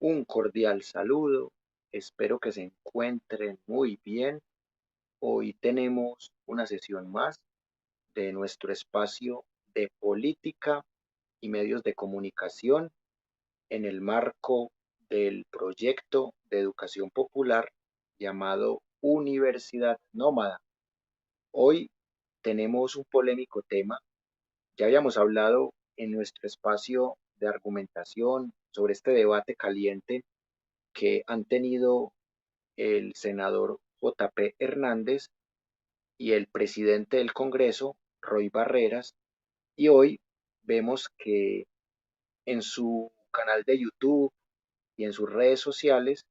Un cordial saludo, espero que se encuentren muy bien. Hoy tenemos una sesión más de nuestro espacio de política y medios de comunicación en el marco del proyecto de educación popular llamado Universidad Nómada. Hoy tenemos un polémico tema. Ya habíamos hablado en nuestro espacio de argumentación sobre este debate caliente que han tenido el senador J.P. Hernández y el presidente del Congreso, Roy Barreras, y hoy vemos que en su canal de YouTube y en sus redes sociales,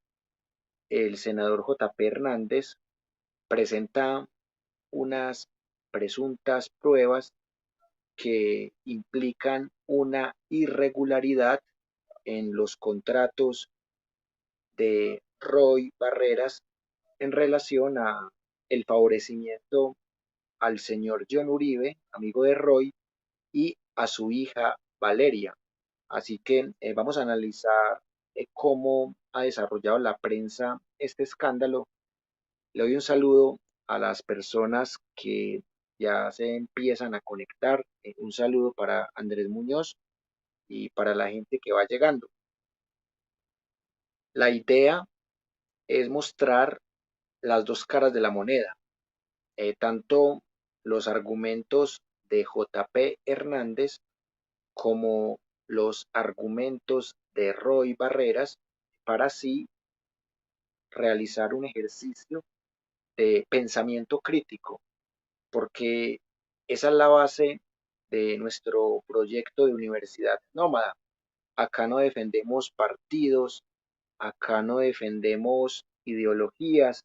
el senador J.P. Hernández presenta unas presuntas pruebas que implican una irregularidad en los contratos de Roy Barreras en relación a el favorecimiento al señor John Uribe, amigo de Roy, y a su hija Valeria. Así que vamos a analizar cómo ha desarrollado la prensa este escándalo. Le doy un saludo a las personas que ya se empiezan a conectar. Un saludo para Andrés Muñoz y para la gente que va llegando. La idea es mostrar las dos caras de la moneda, tanto los argumentos de J.P. Hernández como los argumentos de Roy Barreras para así realizar un ejercicio de pensamiento crítico, porque esa es la base de nuestro proyecto de universidad nómada. Acá no defendemos partidos, acá no defendemos ideologías,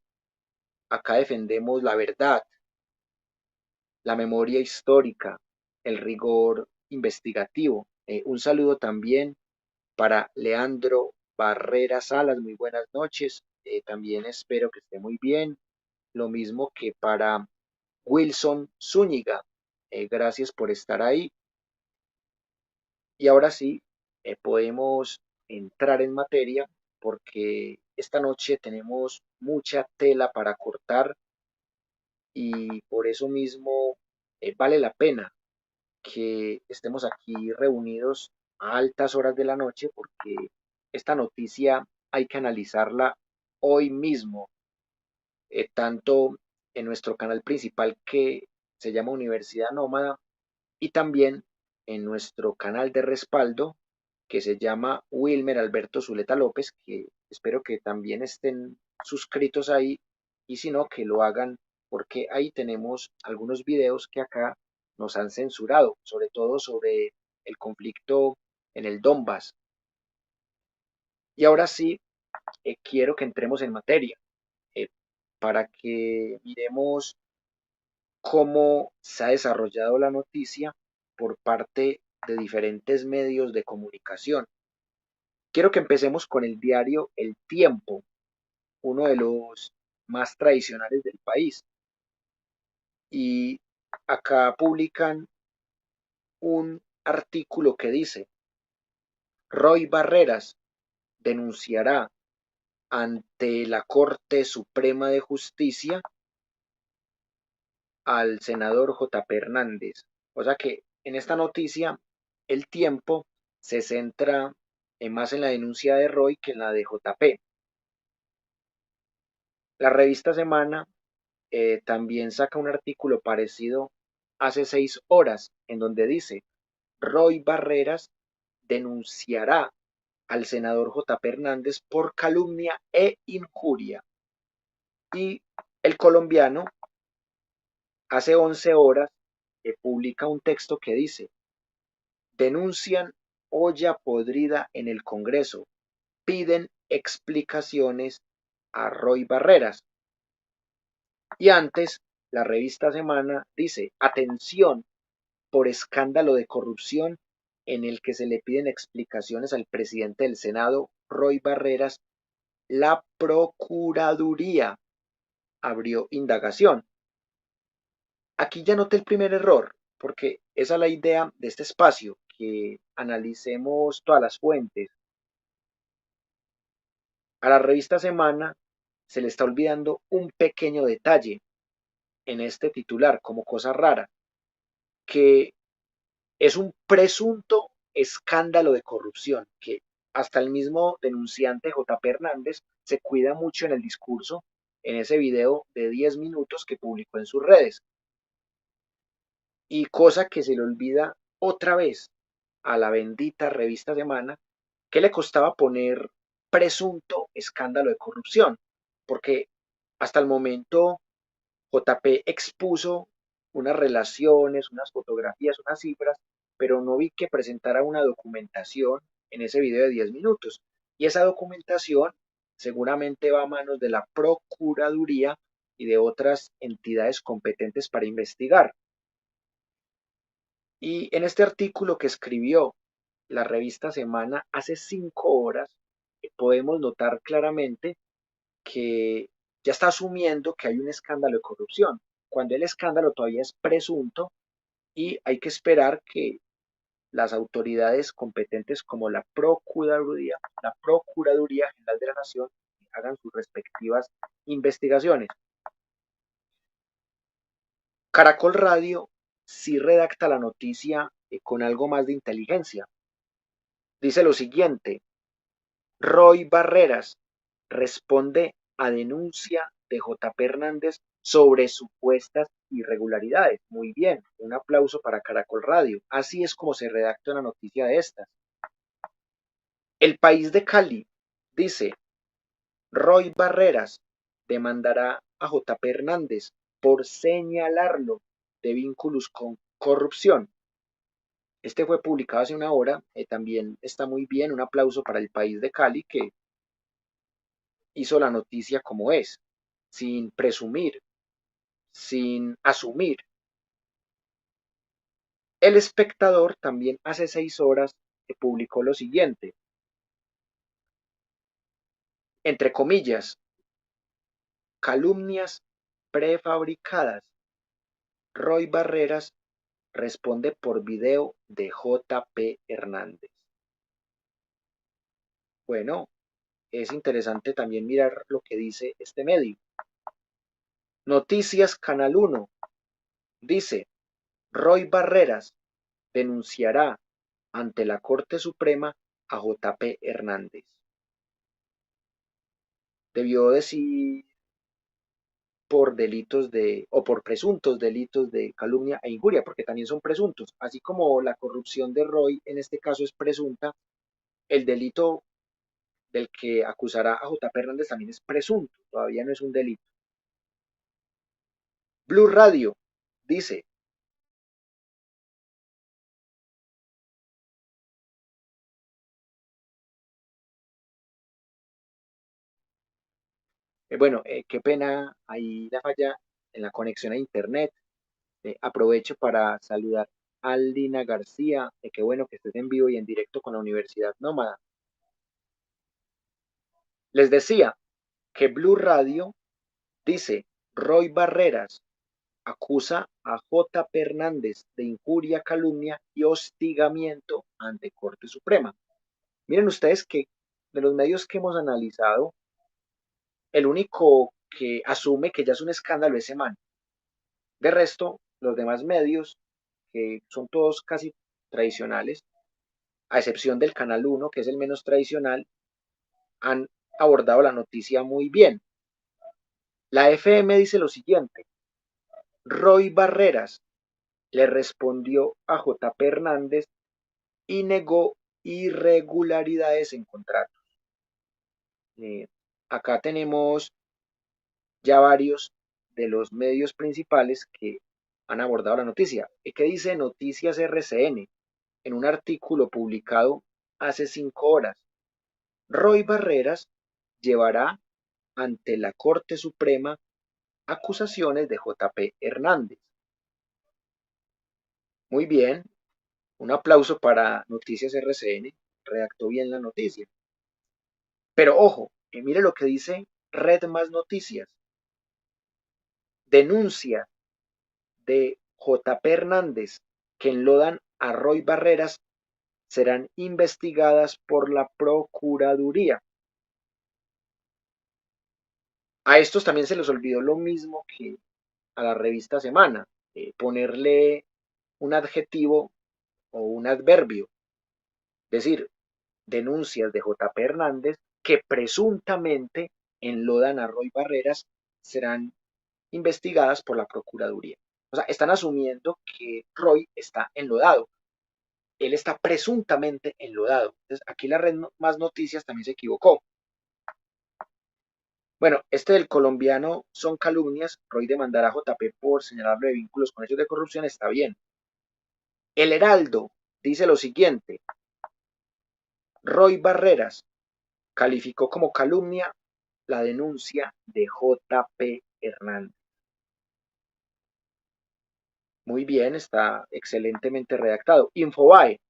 acá defendemos la verdad, la memoria histórica, el rigor investigativo. Un saludo también para Leandro Barrera Salas, muy buenas noches. También espero que esté muy bien. Lo mismo que para Wilson Zúñiga. Gracias por estar ahí. Y ahora sí, podemos entrar en materia porque esta noche tenemos mucha tela para cortar y por eso mismo vale la pena que estemos aquí reunidos a altas horas de la noche porque esta noticia hay que analizarla hoy mismo, tanto en nuestro canal principal que se llama Universidad Nómada y también en nuestro canal de respaldo que se llama Wilmer Alberto Zuleta López, que espero que también estén suscritos ahí y si no, que lo hagan porque ahí tenemos algunos videos que acá nos han censurado, sobre todo sobre el conflicto en el Donbass. Y ahora sí, quiero que entremos en materia eh, para que miremos cómo se ha desarrollado la noticia por parte de diferentes medios de comunicación. Quiero que empecemos con el diario El Tiempo, uno de los más tradicionales del país. Y acá publican un artículo que dice, Roy Barreras denunciará ante la Corte Suprema de Justicia al senador J.P. Hernández. O sea que en esta noticia el tiempo se centra más en la denuncia de Roy que en la de J.P. La revista Semana también saca un artículo parecido hace 6 horas en donde dice Roy Barreras denunciará al senador J.P. Hernández por calumnia e injuria. Y el colombiano hace 11 horas publica un texto que dice denuncian olla podrida en el Congreso, piden explicaciones a Roy Barreras. Y antes, la revista Semana dice, atención por escándalo de corrupción en el que se le piden explicaciones al presidente del Senado, Roy Barreras, la Procuraduría abrió indagación. Aquí ya noté el primer error, porque esa es la idea de este espacio, que analicemos todas las fuentes. A la revista Semana se le está olvidando un pequeño detalle en este titular como cosa rara, que es un presunto escándalo de corrupción, que hasta el mismo denunciante J.P. Hernández se cuida mucho en el discurso en ese video de 10 minutos que publicó en sus redes. Y cosa que se le olvida otra vez a la bendita revista Semana, que le costaba poner presunto escándalo de corrupción, porque hasta el momento JP expuso unas relaciones, unas fotografías, unas cifras, pero no vi que presentara una documentación en ese video de 10 minutos. Y esa documentación seguramente va a manos de la Procuraduría y de otras entidades competentes para investigar. Y en este artículo que escribió la revista Semana hace 5 horas, podemos notar claramente que ya está asumiendo que hay un escándalo de corrupción, cuando el escándalo todavía es presunto y hay que esperar que las autoridades competentes como la Procuraduría General de la Nación hagan sus respectivas investigaciones. Caracol Radio sí redacta la noticia con algo más de inteligencia. Dice lo siguiente: Roy Barreras responde a denuncia de J.P. Hernández sobre supuestas irregularidades. Muy bien, un aplauso para Caracol Radio. Así es como se redacta una noticia de estas. El País de Cali dice: Roy Barreras demandará a J.P. Hernández por señalarlo de vínculos con corrupción. Este fue publicado hace una hora, también está muy bien, un aplauso para el País de Cali que hizo la noticia como es, sin presumir, sin asumir. El Espectador también hace 6 horas publicó lo siguiente, entre comillas, calumnias prefabricadas. Roy Barreras responde por video de J.P. Hernández. Bueno, es interesante también mirar lo que dice este medio. Noticias Canal 1 dice: Roy Barreras denunciará ante la Corte Suprema a J.P. Hernández. Debió decir por delitos o por presuntos delitos de calumnia e injuria, porque también son presuntos. Así como la corrupción de Roy en este caso es presunta, el delito del que acusará a J.P. Hernández también es presunto, todavía no es un delito. Blue Radio dice: bueno, qué pena ahí la falla en la conexión a internet. Aprovecho para saludar a Lina García, qué bueno que estés en vivo y en directo con la Universidad Nómada. Les decía que Blue Radio dice: Roy Barreras acusa a J.P. Hernández de injuria, calumnia y hostigamiento ante Corte Suprema. Miren ustedes que de los medios que hemos analizado, el único que asume que ya es un escándalo es Semana. De resto, los demás medios, que son todos casi tradicionales, a excepción del Canal 1, que es el menos tradicional, han abordado la noticia muy bien. La FM dice lo siguiente: Roy Barreras le respondió a J.P. Hernández y negó irregularidades en contratos. Acá tenemos ya varios de los medios principales que han abordado la noticia. ¿Qué dice Noticias RCN en un artículo publicado hace 5 horas? Roy Barreras llevará ante la Corte Suprema acusaciones de J.P. Hernández. Muy bien, un aplauso para Noticias RCN, redactó bien la noticia. Pero ojo, mire lo que dice Red Más Noticias. Denuncia de J.P. Hernández que enlodan a Roy Barreras serán investigadas por la Procuraduría. A estos también se les olvidó lo mismo que a la revista Semana, ponerle un adjetivo o un adverbio, es decir, denuncias de J. P. Hernández que presuntamente enlodan a Roy Barreras serán investigadas por la Procuraduría. O sea, están asumiendo que Roy está enlodado. Él está presuntamente enlodado. Entonces, aquí la red Más Noticias también se equivocó. Bueno, este del colombiano son calumnias. Roy demandará a JP por señalarlo de vínculos con hechos de corrupción. Está bien. El Heraldo dice lo siguiente. Roy Barreras calificó como calumnia la denuncia de J. P. Hernández. Muy bien, está excelentemente redactado. Infobae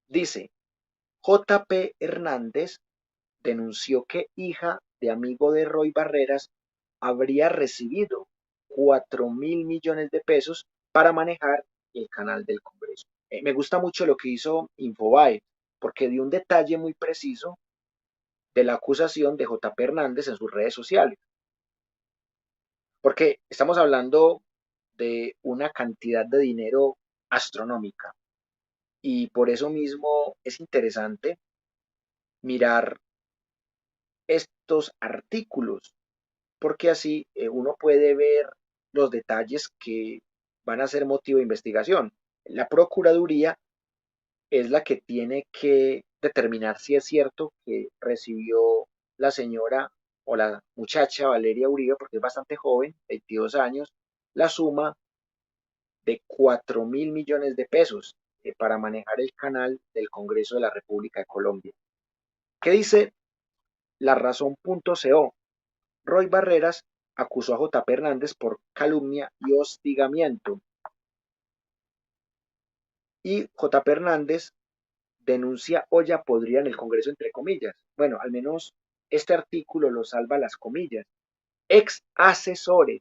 dice, J. P. Hernández denunció que hija de amigo de Roy Barreras habría recibido 4.000 millones de pesos para manejar el canal del Congreso. Me gusta mucho lo que hizo Infobae, porque dio un detalle muy preciso de la acusación de J. P. Hernández en sus redes sociales. Porque estamos hablando de una cantidad de dinero astronómica. Y por eso mismo es interesante mirar estos artículos, porque así uno puede ver los detalles que van a ser motivo de investigación. La Procuraduría es la que tiene que determinar si es cierto que recibió la señora o la muchacha Valeria Uribe, porque es bastante joven, 22 años, la suma de 4.000 millones de pesos para manejar el canal del Congreso de la República de Colombia. ¿Qué dice la razón.co? Roy Barreras acusó a J. P. Hernández por calumnia y hostigamiento. Y J. P. Hernández denuncia olla podrida en el Congreso, entre comillas. Bueno, al menos este artículo lo salva las comillas. Ex asesores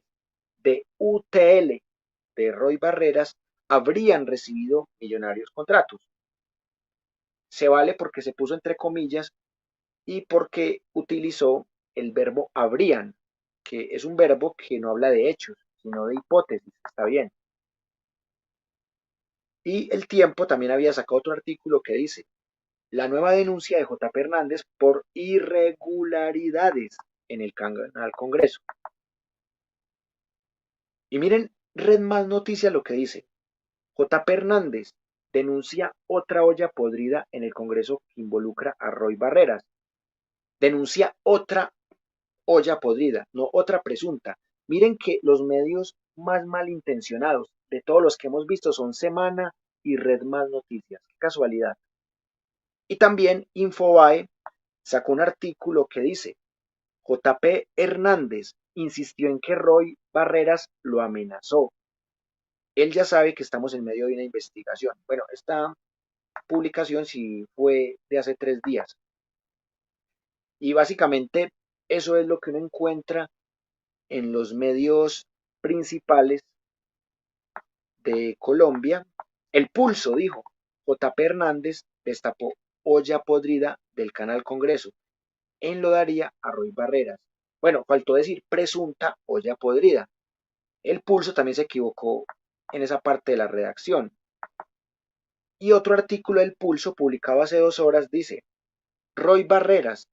de UTL de Roy Barreras habrían recibido millonarios contratos. Se vale porque se puso entre comillas y porque utilizó el verbo habrían, que es un verbo que no habla de hechos, sino de hipótesis. Está bien. Y El Tiempo también había sacado otro artículo que dice, la nueva denuncia de J. P. Hernández por irregularidades en el canal Congreso. Y miren, Red Más Noticias lo que dice. J. P. Hernández denuncia otra olla podrida en el Congreso que involucra a Roy Barreras. Denuncia otra olla podrida, no otra presunta. Miren que los medios más malintencionados de todos los que hemos visto son Semana y Red Más Noticias. Qué casualidad. Y también Infobae sacó un artículo que dice, J. P. Hernández insistió en que Roy Barreras lo amenazó. Él ya sabe que estamos en medio de una investigación. Bueno, esta publicación sí fue de hace 3 días. Y básicamente eso es lo que uno encuentra en los medios principales de Colombia. El Pulso dijo, J. P. Hernández destapó olla podrida del canal Congreso. Enlodaría a Roy Barreras. Bueno, faltó decir presunta olla podrida. El Pulso también se equivocó en esa parte de la redacción. Y otro artículo del Pulso publicado hace 2 horas dice, Roy Barreras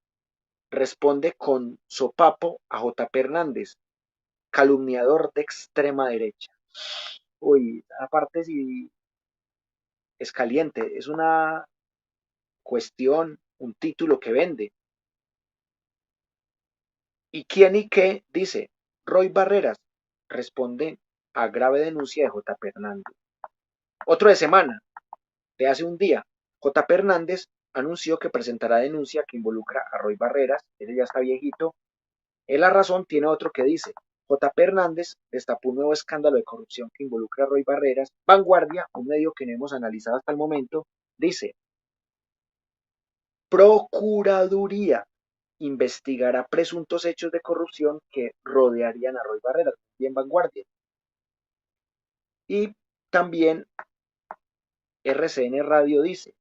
responde con sopapo a J. P. Hernández, calumniador de extrema derecha. Uy, aparte sí es caliente, es una cuestión, un título que vende. ¿Y quién y qué? Dice, Roy Barreras responde a grave denuncia de J. P. Hernández. Otro de Semana, de hace un día, J. P. Hernández anunció que presentará denuncia que involucra a Roy Barreras, ese ya está viejito. En La Razón tiene otro que dice, J. P. Hernández destapó un nuevo escándalo de corrupción que involucra a Roy Barreras. Vanguardia, un medio que no hemos analizado hasta el momento, dice, Procuraduría investigará presuntos hechos de corrupción que rodearían a Roy Barreras. Bien, Vanguardia. Y también RCN Radio dice,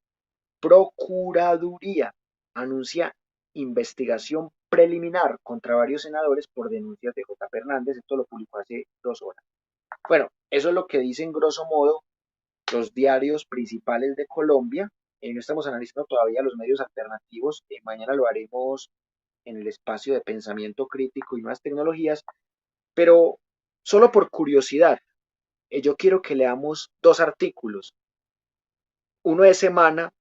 Procuraduría anuncia investigación preliminar contra varios senadores por denuncias de J. Hernández. Esto lo publicó hace 2 horas. Bueno, eso es lo que dicen grosso modo los diarios principales de Colombia. No estamos analizando todavía los medios alternativos. Mañana lo haremos en el espacio de pensamiento crítico y nuevas tecnologías. Pero solo por curiosidad, yo quiero que leamos dos artículos. Uno de Semana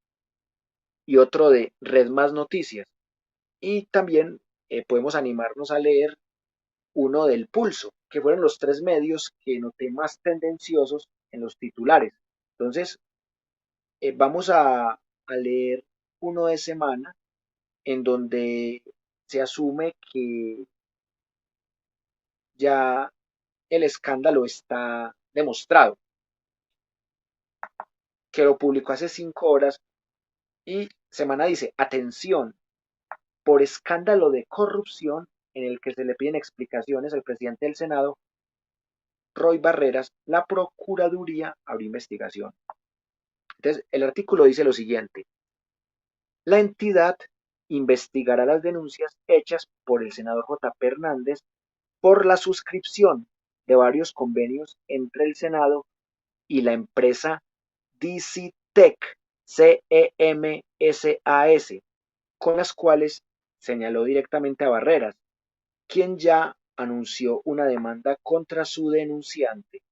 y otro de Red Más Noticias. Y también podemos animarnos a leer uno del Pulso, que fueron los tres medios que noté más tendenciosos en los titulares. Entonces, vamos a leer uno de Semana, en donde se asume que ya el escándalo está demostrado, que lo publicó hace 5 horas y Semana dice, atención, por escándalo de corrupción en el que se le piden explicaciones al presidente del Senado, Roy Barreras, la Procuraduría abrió investigación. Entonces, el artículo dice lo siguiente. La entidad investigará las denuncias hechas por el senador J. P. Hernández por la suscripción de varios convenios entre el Senado y la empresa DCTEC, CEMSAS, con las cuales señaló directamente a Barreras, quien ya anunció una demanda contra su denunciante.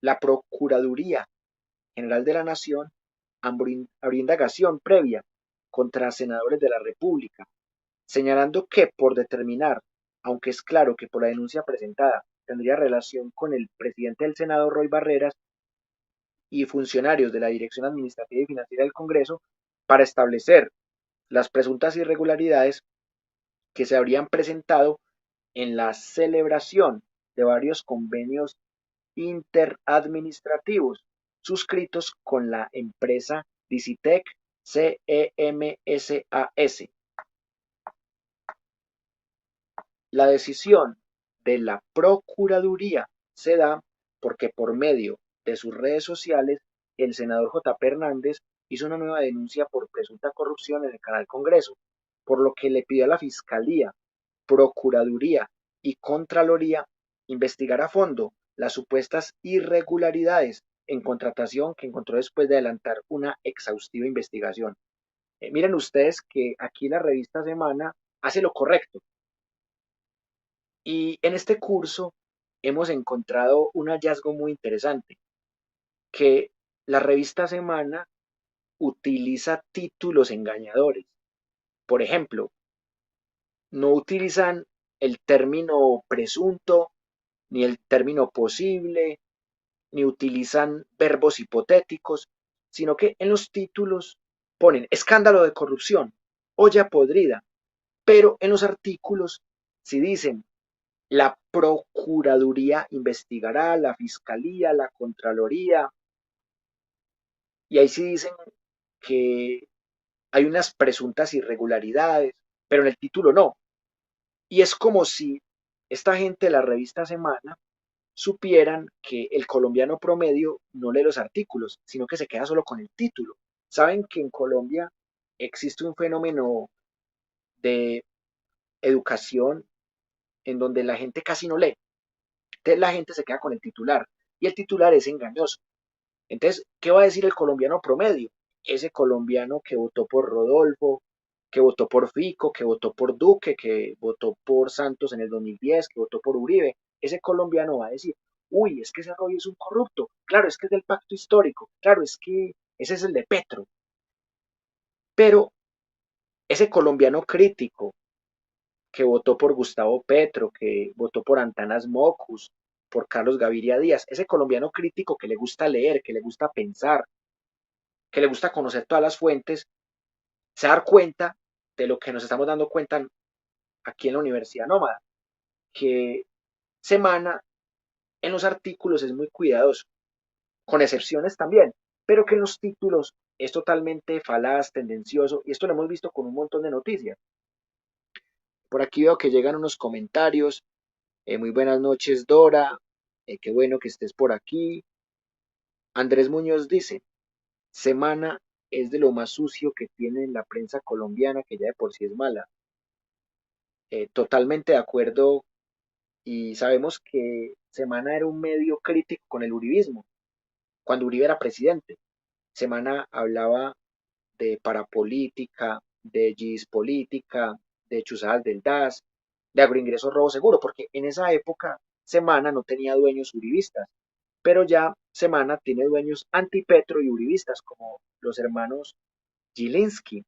La Procuraduría General de la Nación abrió indagación previa contra senadores de la República, señalando que por determinar, aunque es claro que por la denuncia presentada tendría relación con el presidente del Senado, Roy Barreras, y funcionarios de la Dirección Administrativa y Financiera del Congreso, para establecer las presuntas irregularidades que se habrían presentado en la celebración de varios convenios interadministrativos suscritos con la empresa Dicitec CEMSAS. La decisión de la Procuraduría se da porque por medio de sus redes sociales el senador J. P. Hernández hizo una nueva denuncia por presunta corrupción en el Canal Congreso, por lo que le pidió a la Fiscalía, Procuraduría y Contraloría investigar a fondo las supuestas irregularidades en contratación que encontró después de adelantar una exhaustiva investigación. Miren ustedes que aquí la revista Semana hace lo correcto. Y en este curso hemos encontrado un hallazgo muy interesante, que la revista Semana utiliza títulos engañadores. Por ejemplo, no utilizan el término presunto, ni el término posible, ni utilizan verbos hipotéticos, sino que en los títulos ponen escándalo de corrupción, olla podrida, pero en los artículos si dicen la Procuraduría investigará, la Fiscalía, la Contraloría, y ahí sí dicen que hay unas presuntas irregularidades, pero en el título no. Y es como si esta gente de la revista Semana supieran que el colombiano promedio no lee los artículos, sino que se queda solo con el título. Saben que en Colombia existe un fenómeno de educación en donde la gente casi no lee. Entonces la gente se queda con el titular y el titular es engañoso. Entonces, ¿qué va a decir el colombiano promedio? Ese colombiano que votó por Rodolfo, que votó por Fico, que votó por Duque, que votó por Santos en el 2010, que votó por Uribe, ese colombiano va a decir, uy, es que ese rollo es un corrupto, claro, es que es del pacto histórico, claro, es que ese es el de Petro. Pero ese colombiano crítico que votó por Gustavo Petro, que votó por Antanas Mocus, por Carlos Gaviria Díaz, ese colombiano crítico que le gusta leer, que le gusta pensar, que le gusta conocer todas las fuentes, se da cuenta de lo que nos estamos dando cuenta aquí en la Universidad Nómada, que Semana en los artículos es muy cuidadoso, con excepciones también, pero que en los títulos es totalmente falaz, tendencioso, y esto lo hemos visto con un montón de noticias. Por aquí veo que llegan unos comentarios. Muy buenas noches, Dora. Qué bueno que estés por aquí. Andrés Muñoz dice, Semana es de lo más sucio que tiene la prensa colombiana, que ya de por sí es mala. Totalmente de acuerdo y sabemos que Semana era un medio crítico con el uribismo, cuando Uribe era presidente. Semana hablaba de parapolítica, de política, de chuzadas del DAS, de agroingreso robo seguro, porque en esa época Semana no tenía dueños uribistas, pero ya Semana tiene dueños antipetro y uribistas como los hermanos Gilinski.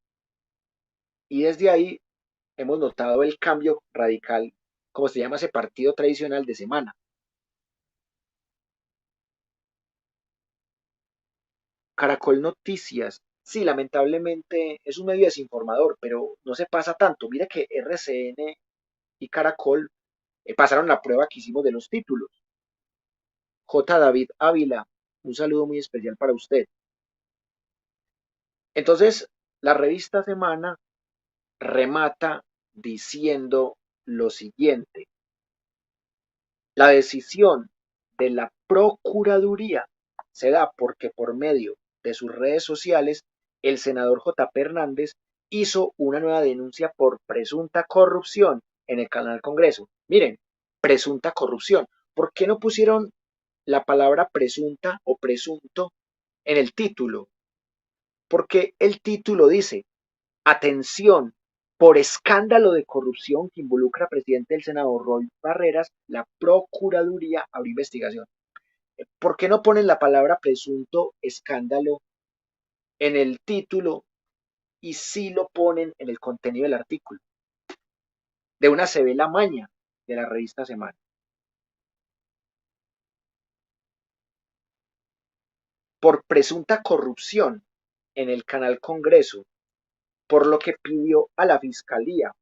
Y desde ahí hemos notado el cambio radical, como se llama ese partido tradicional de Semana. Caracol Noticias, sí, lamentablemente es un medio desinformador, pero no se pasa tanto. Mira que RCN y Caracol pasaron la prueba que hicimos de los títulos. J. David Ávila, un saludo muy especial para usted. Entonces, la revista Semana remata diciendo lo siguiente. La decisión de la Procuraduría se da porque por medio de sus redes sociales el senador J. P. Hernández hizo una nueva denuncia por presunta corrupción en el canal Congreso. Miren, presunta corrupción. ¿Por qué no pusieron la palabra presunta o presunto en el título? Porque el título dice, atención, por escándalo de corrupción que involucra al presidente del Senado, Roy Barreras, la Procuraduría abrió investigación. ¿Por qué no ponen la palabra presunto escándalo en el título y sí lo ponen en el contenido del artículo? De una se ve la maña de la revista Semana. Por presunta corrupción en el canal Congreso, por lo que pidió a la Fiscalía,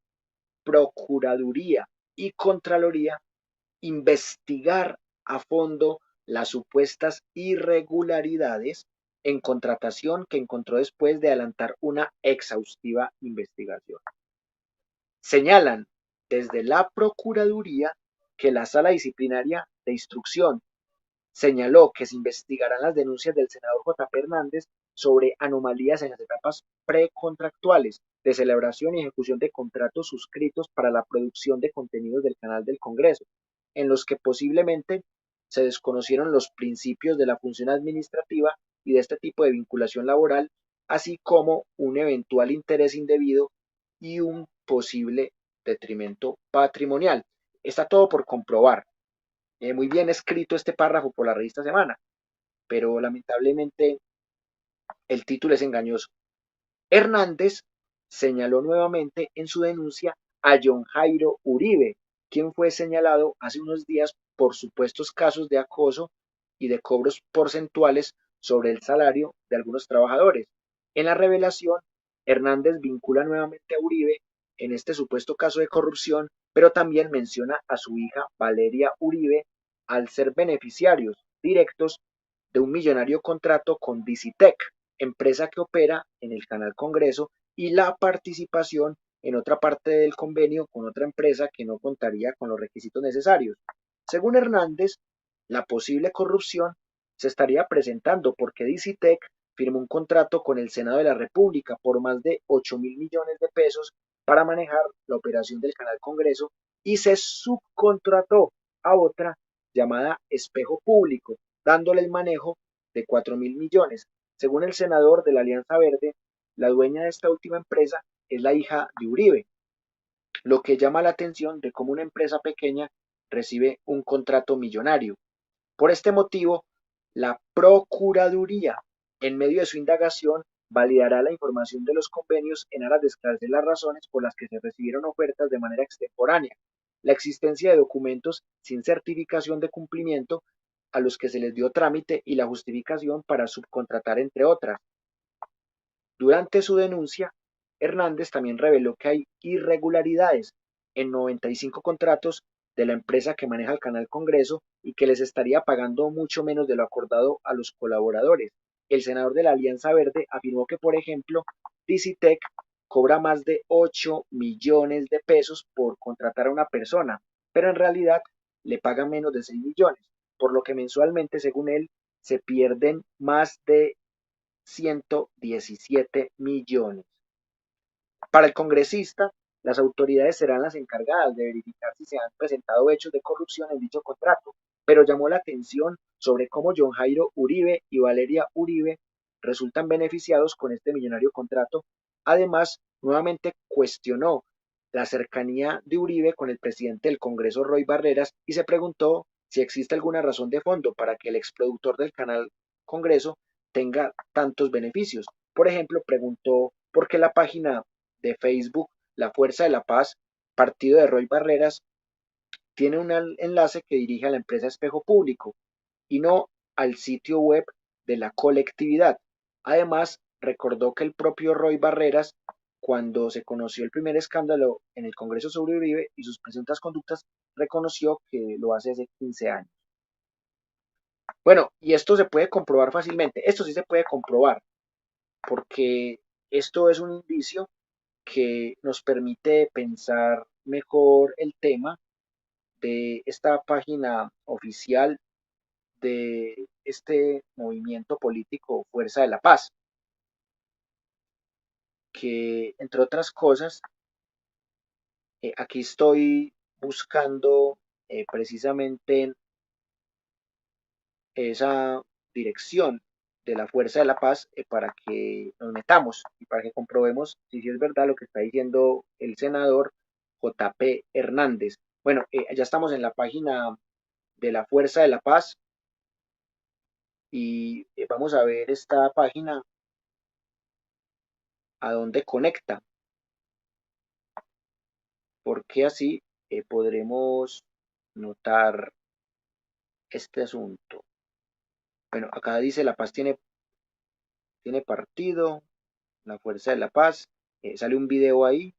Procuraduría y Contraloría investigar a fondo las supuestas irregularidades en contratación que encontró después de adelantar una exhaustiva investigación. Señalan desde la Procuraduría que la Sala Disciplinaria de Instrucción señaló que se investigarán las denuncias del senador J. P. Hernández sobre anomalías en las etapas precontractuales de celebración y ejecución de contratos suscritos para la producción de contenidos del canal del Congreso, en los que posiblemente se desconocieron los principios de la función administrativa y de este tipo de vinculación laboral, así como un eventual interés indebido y un posible detrimento patrimonial. Está todo por comprobar. Muy bien escrito este párrafo por la revista Semana, pero lamentablemente el título es engañoso. Hernández señaló nuevamente en su denuncia a John Jairo Uribe, quien fue señalado hace unos días por supuestos casos de acoso y de cobros porcentuales sobre el salario de algunos trabajadores. En la revelación, Hernández vincula nuevamente a Uribe en este supuesto caso de corrupción, pero también menciona a su hija Valeria Uribe al ser beneficiarios directos de un millonario contrato con Dicitec, empresa que opera en el Canal Congreso, y la participación en otra parte del convenio con otra empresa que no contaría con los requisitos necesarios. Según Hernández, la posible corrupción se estaría presentando porque Dicitec firmó un contrato con el Senado de la República por más de 8.000 millones de pesos para manejar la operación del Canal Congreso y se subcontrató a otra llamada Espejo Público, dándole el manejo de 4.000 millones. Según el senador de la Alianza Verde, la dueña de esta última empresa es la hija de Uribe, lo que llama la atención de cómo una empresa pequeña recibe un contrato millonario. Por este motivo, la Procuraduría, en medio de su indagación, validará la información de los convenios en aras de esclarecer las razones por las que se recibieron ofertas de manera extemporánea, la existencia de documentos sin certificación de cumplimiento a los que se les dio trámite y la justificación para subcontratar, entre otras. Durante su denuncia, Hernández también reveló que hay irregularidades en 95 contratos de la empresa que maneja el Canal Congreso y que les estaría pagando mucho menos de lo acordado a los colaboradores. El senador de la Alianza Verde afirmó que, por ejemplo, Dicitec cobra más de 8 millones de pesos por contratar a una persona, pero en realidad le pagan menos de 6 millones, por lo que mensualmente, según él, se pierden más de 117 millones. Para el congresista, Las autoridades serán las encargadas de verificar si se han presentado hechos de corrupción en dicho contrato, pero llamó la atención sobre cómo John Jairo Uribe y Valeria Uribe resultan beneficiados con este millonario contrato. Además, nuevamente cuestionó la cercanía de Uribe con el presidente del Congreso, Roy Barreras, y se preguntó si existe alguna razón de fondo para que el exproductor del canal Congreso tenga tantos beneficios. Por ejemplo, preguntó por qué la página de Facebook La Fuerza de la Paz, partido de Roy Barreras, tiene un enlace que dirige a la empresa Espejo Público y no al sitio web de la colectividad. Además, recordó que el propio Roy Barreras, cuando se conoció el primer escándalo en el Congreso sobre Uribe y sus presuntas conductas, reconoció que lo hace 15 años. Bueno, y esto se puede comprobar fácilmente. Esto sí se puede comprobar, porque esto es un indicio que nos permite pensar mejor el tema de esta página oficial de este movimiento político Fuerza de la Paz, que entre otras cosas, aquí estoy buscando precisamente esa dirección de la Fuerza de la Paz para que nos metamos y para que comprobemos si sí es verdad lo que está diciendo el senador JP Hernández. Bueno, ya estamos en la página de la Fuerza de la Paz y vamos a ver esta página a dónde conecta, porque así podremos notar este asunto. Bueno, acá dice La Paz tiene partido, la Fuerza de la Paz, sale un video ahí,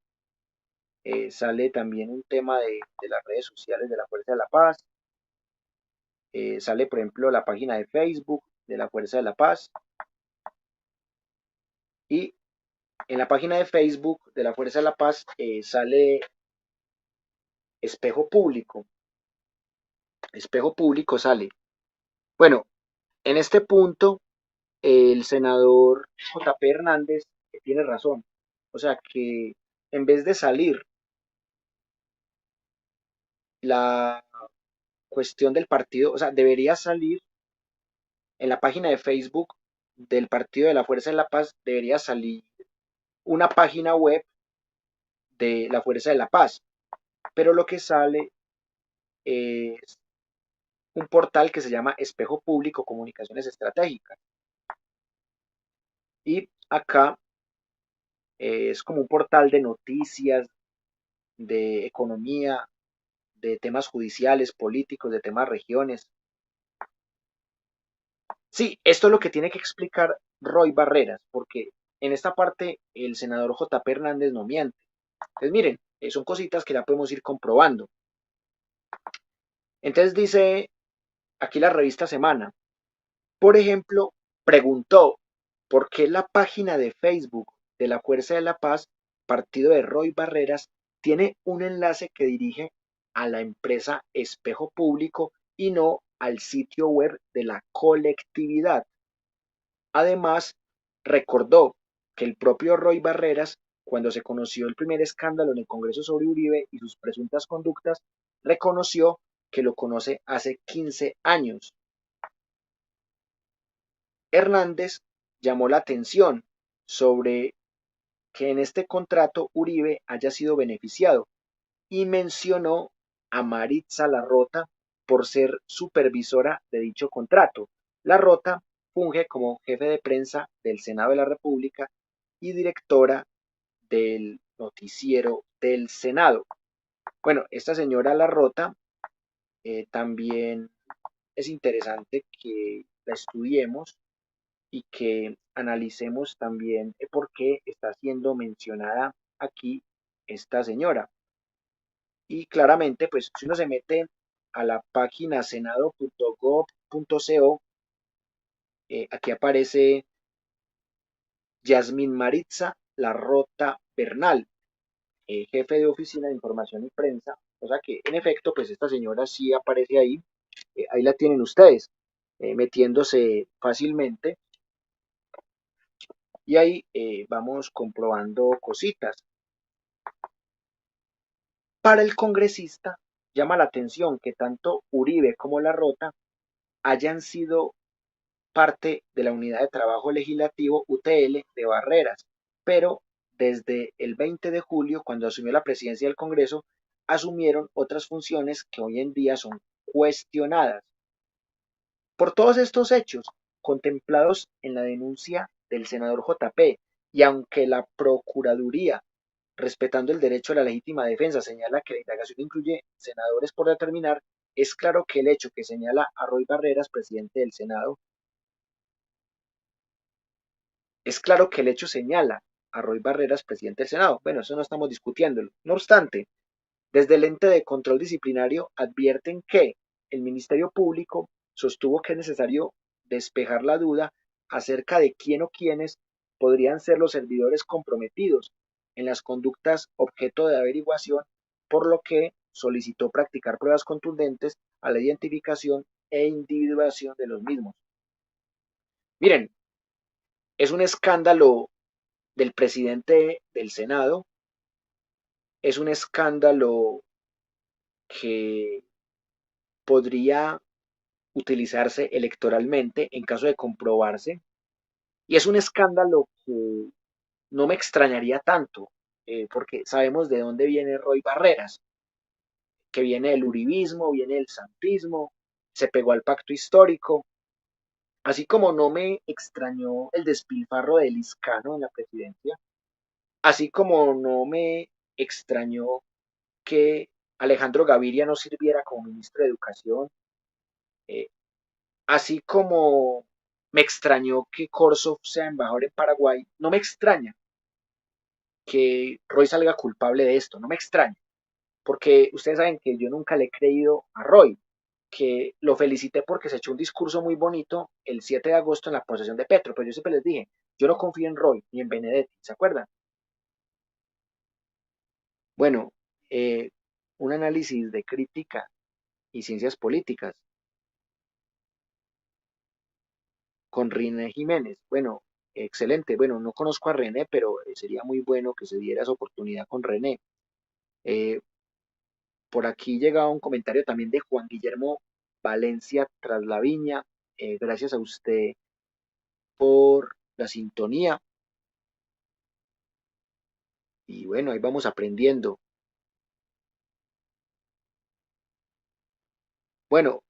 sale también un tema de las redes sociales de la Fuerza de la Paz, sale por ejemplo la página de Facebook de la Fuerza de la Paz y en la página de Facebook de la Fuerza de la Paz sale Espejo Público, Espejo Público sale. Bueno, en este punto el senador JP Hernández tiene razón, o sea que en vez de salir la cuestión del partido, o sea, debería salir en la página de Facebook del Partido de la Fuerza de la Paz, debería salir una página web de la Fuerza de la Paz, pero lo que sale es un portal que se llama Espejo Público Comunicaciones Estratégicas. Y acá es como un portal de noticias, de economía, de temas judiciales, políticos, de temas regiones. Sí, esto es lo que tiene que explicar Roy Barreras, porque en esta parte el senador JP Hernández no miente. Entonces, miren, son cositas que ya podemos ir comprobando. Entonces dice aquí la revista Semana, por ejemplo, preguntó por qué la página de Facebook de la Fuerza de la Paz, partido de Roy Barreras, tiene un enlace que dirige a la empresa Espejo Público y no al sitio web de la colectividad. Además, recordó que el propio Roy Barreras, cuando se conoció el primer escándalo en el Congreso sobre Uribe y sus presuntas conductas, reconoció que lo conoce hace 15 años. Hernández llamó la atención sobre que en este contrato Uribe haya sido beneficiado y mencionó a Maritza Larrota por ser supervisora de dicho contrato. Larrota funge como jefe de prensa del Senado de la República y directora del noticiero del Senado. Bueno, esta señora Larrota también es interesante que la estudiemos y que analicemos también por qué está siendo mencionada aquí esta señora. Y claramente, pues si uno se mete a la página senado.gov.co, aquí aparece Yasmin Maritza Larrota Bernal, jefe de oficina de información y prensa. O sea que en efecto, pues esta señora sí aparece ahí. Ahí la tienen ustedes, metiéndose fácilmente. Y ahí vamos comprobando cositas. Para el congresista, llama la atención que tanto Uribe como La Rota hayan sido parte de la Unidad de Trabajo Legislativo UTL de Barreras, pero desde el 20 de julio, cuando asumió la presidencia del Congreso, asumieron otras funciones que hoy en día son cuestionadas. Por todos estos hechos contemplados en la denuncia del senador JP, y aunque la Procuraduría, respetando el derecho a la legítima defensa, señala que la indagación incluye senadores por determinar, es claro que el hecho que señala a Roy Barreras, presidente del Senado, es claro que el hecho señala a Roy Barreras, presidente del Senado. Bueno, eso no estamos discutiéndolo. No obstante, desde el ente de control disciplinario advierten que el Ministerio Público sostuvo que es necesario despejar la duda acerca de quién o quiénes podrían ser los servidores comprometidos en las conductas objeto de averiguación, por lo que solicitó practicar pruebas contundentes a la identificación e individuación de los mismos. Miren, es un escándalo del presidente del Senado, es un escándalo que podría utilizarse electoralmente en caso de comprobarse, y es un escándalo que no me extrañaría tanto, porque sabemos de dónde viene Roy Barreras, que viene del uribismo, viene del santismo, se pegó al pacto histórico, así como no me extrañó el despilfarro de Liscano en la presidencia, así como no me extrañó que Alejandro Gaviria no sirviera como ministro de Educación, eh, así como me extrañó que Corso sea embajador en Paraguay, no me extraña que Roy salga culpable de esto, no me extraña, porque ustedes saben que yo nunca le he creído a Roy, que lo felicité porque se echó un discurso muy bonito el 7 de agosto en la posesión de Petro, pero yo siempre les dije, yo no confío en Roy ni en Benedetti, ¿se acuerdan? Bueno, un análisis de crítica y ciencias políticas con René Jiménez. Bueno, excelente. Bueno, no conozco a René, pero sería muy bueno que se diera esa oportunidad con René. Eh, por aquí llega un comentario también de Juan Guillermo Valencia tras la viña. Gracias a usted por la sintonía. Y bueno, ahí vamos aprendiendo. Bueno,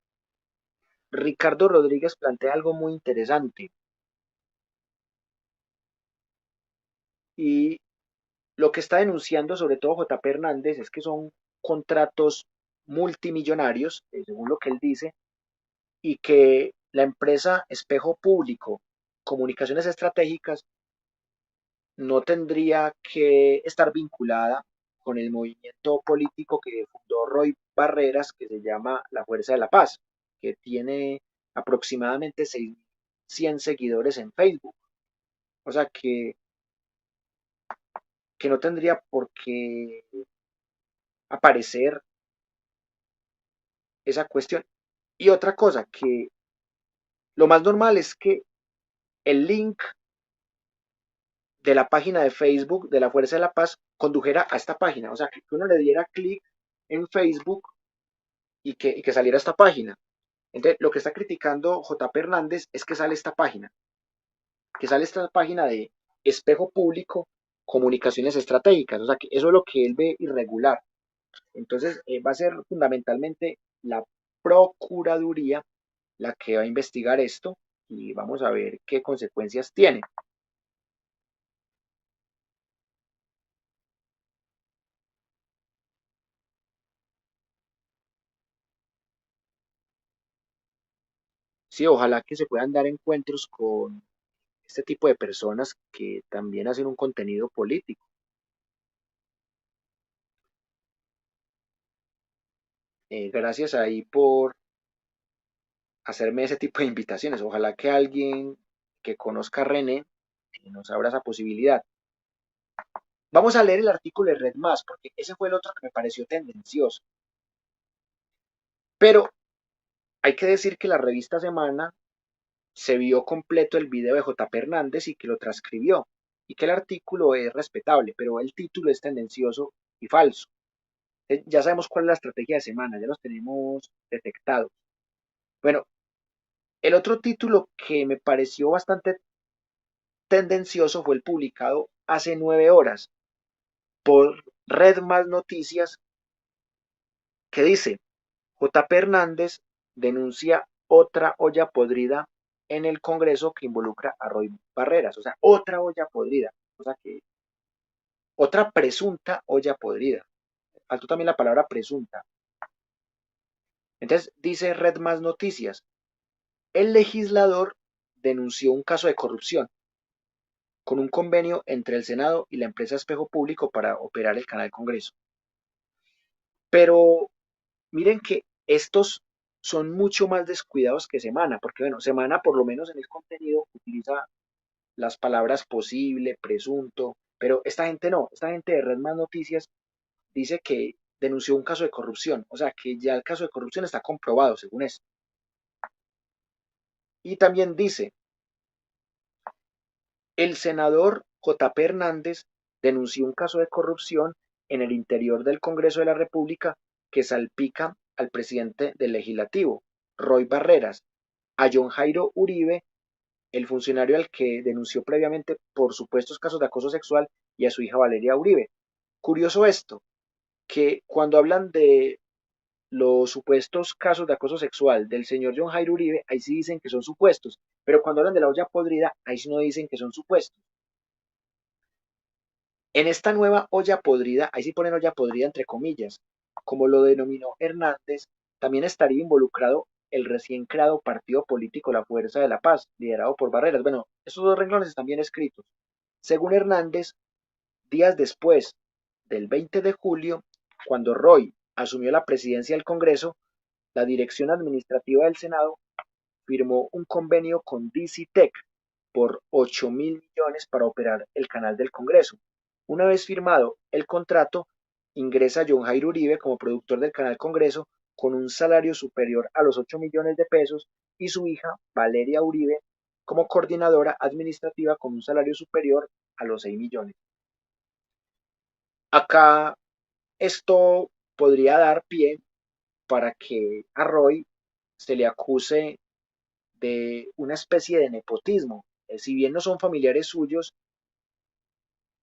Ricardo Rodríguez plantea algo muy interesante. Y lo que está denunciando sobre todo JP Hernández es que son contratos multimillonarios, según lo que él dice, y que la empresa Espejo Público, Comunicaciones Estratégicas, no tendría que estar vinculada con el movimiento político que fundó Roy Barreras, que se llama La Fuerza de la Paz, que tiene aproximadamente 600 seguidores en Facebook. O sea que no tendría por qué aparecer esa cuestión. Y otra cosa, que lo más normal es que el link de la página de Facebook de la Fuerza de la Paz condujera a esta página. O sea, que uno le diera clic en Facebook y que saliera esta página. Entonces, lo que está criticando JP Hernández es que sale esta página, que sale esta página de Espejo Público, Comunicaciones Estratégicas. O sea, que eso es lo que él ve irregular. Entonces, va a ser fundamentalmente la Procuraduría la que va a investigar esto y vamos a ver qué consecuencias tiene. Sí, ojalá que se puedan dar encuentros con este tipo de personas que también hacen un contenido político. Gracias ahí por hacerme ese tipo de invitaciones. Ojalá que alguien que conozca a René nos abra esa posibilidad. Vamos a leer el artículo de Red Más, porque ese fue el otro que me pareció tendencioso. Pero hay que decir que la revista Semana se vio completo el video de JP Hernández y que lo transcribió, y que el artículo es respetable, pero el título es tendencioso y falso. Ya sabemos cuál es la estrategia de semana, ya los tenemos detectados. Bueno, el otro título que me pareció bastante tendencioso fue el publicado hace 9 horas por Red Más Noticias, que dice: JP Hernández denuncia otra olla podrida en el Congreso que involucra a Roy Barreras. O sea, otra olla podrida. O sea que otra presunta olla podrida. Faltó también la palabra presunta. Entonces dice Red Más Noticias: el legislador denunció un caso de corrupción con un convenio entre el Senado y la empresa Espejo Público para operar el canal Congreso. Pero miren que estos son mucho más descuidados que Semana, porque bueno, Semana por lo menos en el contenido utiliza las palabras posible, presunto, pero esta gente no, esta gente de Red Más Noticias dice que denunció un caso de corrupción, o sea que ya el caso de corrupción está comprobado según esto. Y también dice: el senador JP Hernández denunció un caso de corrupción en el interior del Congreso de la República que salpica al presidente del Legislativo, Roy Barreras, a John Jairo Uribe, el funcionario al que denunció previamente por supuestos casos de acoso sexual, y a su hija Valeria Uribe. Curioso esto, que cuando hablan de los supuestos casos de acoso sexual del señor John Jairo Uribe, ahí sí dicen que son supuestos, pero cuando hablan de la olla podrida, ahí sí no dicen que son supuestos. En esta nueva olla podrida, ahí sí ponen olla podrida entre comillas, como lo denominó Hernández, también estaría involucrado el recién creado partido político La Fuerza de la Paz, liderado por Barreras. Bueno, estos dos renglones están bien escritos. Según Hernández, días después del 20 de julio, cuando Roy asumió la presidencia del Congreso, la dirección administrativa del Senado firmó un convenio con DC Tech por 8.000 millones para operar el canal del Congreso. Una vez firmado el contrato, ingresa John Jairo Uribe como productor del canal Congreso con un salario superior a los 8 millones de pesos, y su hija Valeria Uribe como coordinadora administrativa con un salario superior a los 6 millones. Acá esto podría dar pie para que a Roy se le acuse de una especie de nepotismo. Si bien no son familiares suyos,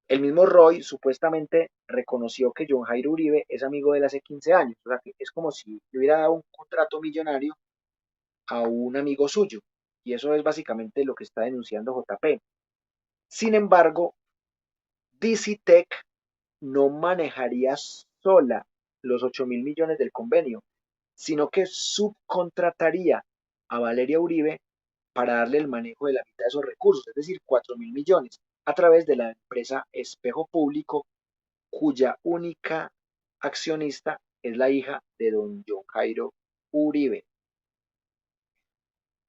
el mismo Roy supuestamente reconoció que John Jairo Uribe es amigo de él hace 15 años. O sea que es como si le hubiera dado un contrato millonario a un amigo suyo. Y eso es básicamente lo que está denunciando JP. Sin embargo, DC Tech no manejaría sola los 8.000 millones del convenio, sino que subcontrataría a Valeria Uribe para darle el manejo de la mitad de esos recursos, es decir, 4.000 millones, a través de la empresa Espejo Público, cuya única accionista es la hija de don John Jairo Uribe.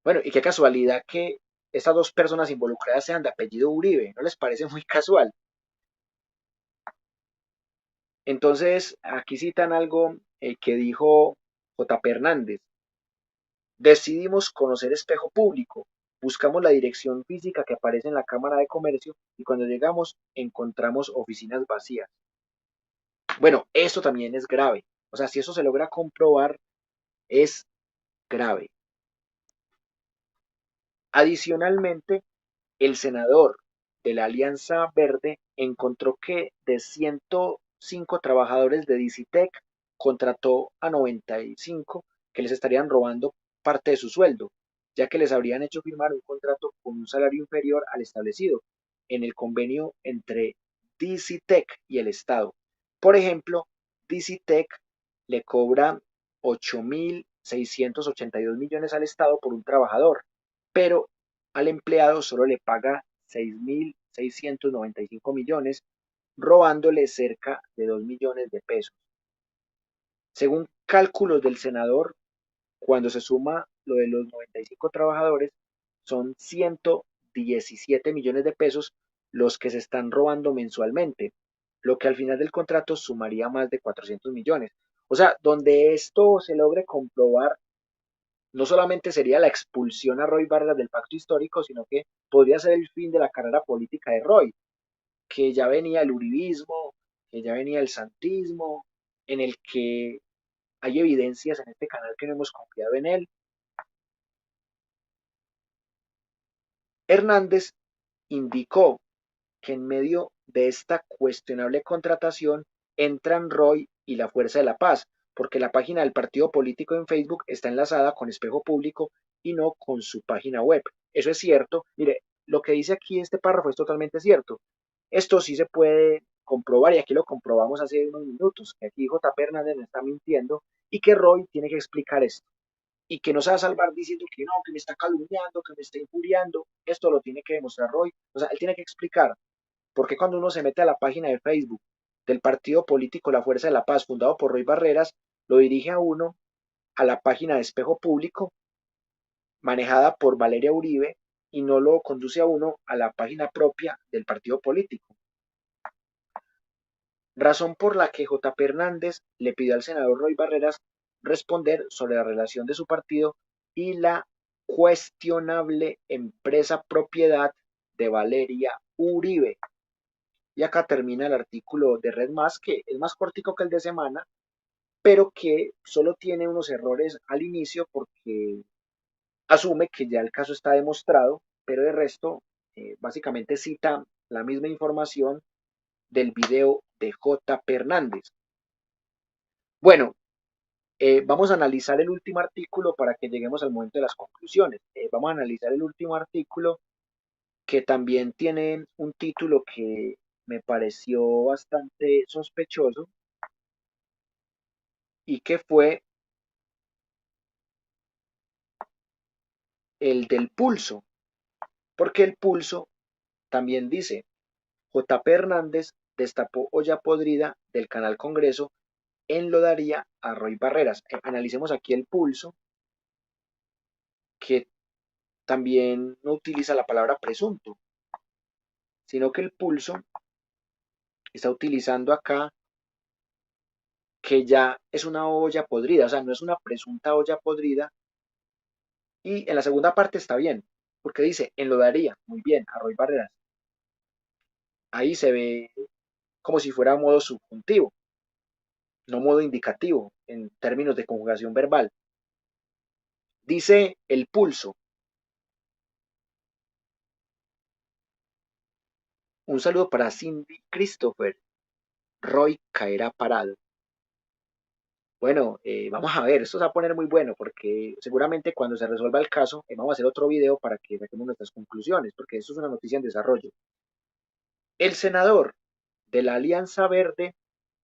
Bueno, y qué casualidad que estas dos personas involucradas sean de apellido Uribe, ¿no les parece muy casual? Entonces, aquí citan algo que dijo JP Hernández: decidimos conocer Espejo Público, buscamos la dirección física que aparece en la Cámara de Comercio y cuando llegamos encontramos oficinas vacías. Bueno, esto también es grave. O sea, si eso se logra comprobar, es grave. Adicionalmente, el senador de la Alianza Verde encontró que de 105 trabajadores de Dicitec contrató a 95 que les estarían robando parte de su sueldo, ya que les habrían hecho firmar un contrato con un salario inferior al establecido en el convenio entre Dicitec y el Estado. Por ejemplo, Dicitec le cobra 8.682 millones al Estado por un trabajador, pero al empleado solo le paga 6.695 millones, robándole cerca de 2 millones de pesos. Según cálculos del senador, cuando se suma lo de los 95 trabajadores, son 117 millones de pesos los que se están robando mensualmente, lo que al final del contrato sumaría más de 400 millones. O sea, donde esto se logre comprobar, no solamente sería la expulsión a Roy Vargas del pacto histórico, sino que podría ser el fin de la carrera política de Roy, que ya venía el uribismo, que ya venía el santismo, en el que hay evidencias en este canal que no hemos confiado en él. Hernández indicó que en medio de esta cuestionable contratación entran Roy y la Fuerza de la Paz, porque la página del partido político en Facebook está enlazada con Espejo Público y no con su página web. Eso es cierto. Mire, lo que dice aquí este párrafo es totalmente cierto. Esto sí se puede comprobar y aquí lo comprobamos hace unos minutos, que aquí J. Hernández no está mintiendo y que Roy tiene que explicar esto y que no se va a salvar diciendo que no, que me está calumniando, que me está injuriando. Esto lo tiene que demostrar Roy. O sea, él tiene que explicar por qué cuando uno se mete a la página de Facebook del partido político La Fuerza de la Paz, fundado por Roy Barreras, lo dirige a uno a la página de Espejo Público, manejada por Valeria Uribe, y no lo conduce a uno a la página propia del partido político. Razón por la que J. P. Hernández le pidió al senador Roy Barreras responder sobre la relación de su partido y la cuestionable empresa propiedad de Valeria Uribe. Y acá termina el artículo de Red Más, que es más cortico que el de Semana, pero que solo tiene unos errores al inicio porque asume que ya el caso está demostrado, pero de resto básicamente cita la misma información del video de J. P. Hernández. Bueno, vamos a analizar el último artículo para que lleguemos al momento de las conclusiones. Vamos a analizar el último artículo que también tiene un título que me pareció bastante sospechoso y que fue el del pulso, porque el pulso también dice, J. P. Hernández destapó olla podrida del canal Congreso, enlodaría a Roy Barreras. Analicemos aquí el pulso, que también no utiliza la palabra presunto, sino que el pulso está utilizando acá que ya es una olla podrida, o sea, no es una presunta olla podrida. Y en la segunda parte está bien, porque dice, enlodaría, muy bien, a Roy Barreras. Ahí se ve como si fuera modo subjuntivo, no modo indicativo en términos de conjugación verbal. Dice el pulso. Un saludo para Cindy Christopher. Roy caerá parado. Bueno, vamos a ver, esto se va a poner muy bueno porque seguramente cuando se resuelva el caso, vamos a hacer otro video para que saquemos nuestras conclusiones, porque esto es una noticia en desarrollo. El senador de la Alianza Verde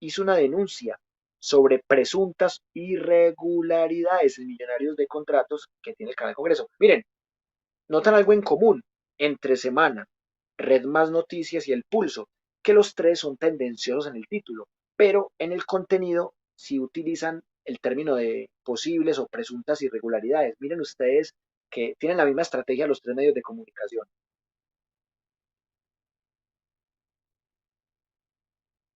hizo una denuncia sobre presuntas irregularidades en millonarios de contratos que tiene el canal Congreso. Miren, notan algo en común entre Semana, Red Más Noticias y El Pulso, que los tres son tendenciosos en el título, pero en el contenido sí utilizan el término de posibles o presuntas irregularidades. Miren ustedes que tienen la misma estrategia los tres medios de comunicación.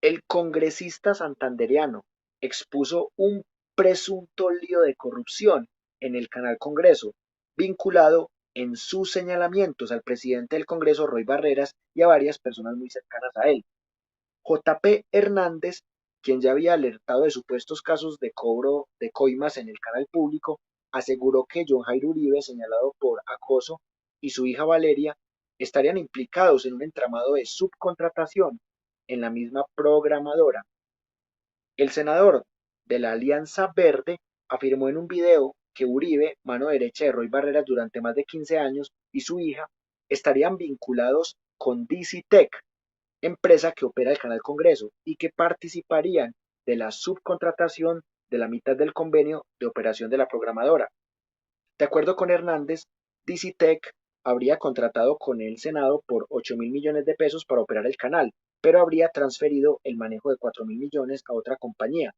El congresista santandereano expuso un presunto lío de corrupción en el Canal Congreso, vinculado en sus señalamientos al presidente del Congreso, Roy Barreras, y a varias personas muy cercanas a él. J. P. Hernández, quien ya había alertado de supuestos casos de cobro de coimas en el canal público, aseguró que John Jairo Uribe, señalado por acoso, y su hija Valeria estarían implicados en un entramado de subcontratación en la misma programadora. El senador de la Alianza Verde afirmó en un video que Uribe, mano derecha de Roy Barreras durante más de 15 años, y su hija estarían vinculados con DC Tech, empresa que opera el Canal Congreso, y que participarían de la subcontratación de la mitad del convenio de operación de la programadora. De acuerdo con Hernández, DC Tech habría contratado con el Senado por 8.000 millones de pesos para operar el canal, pero habría transferido el manejo de 4.000 millones a otra compañía.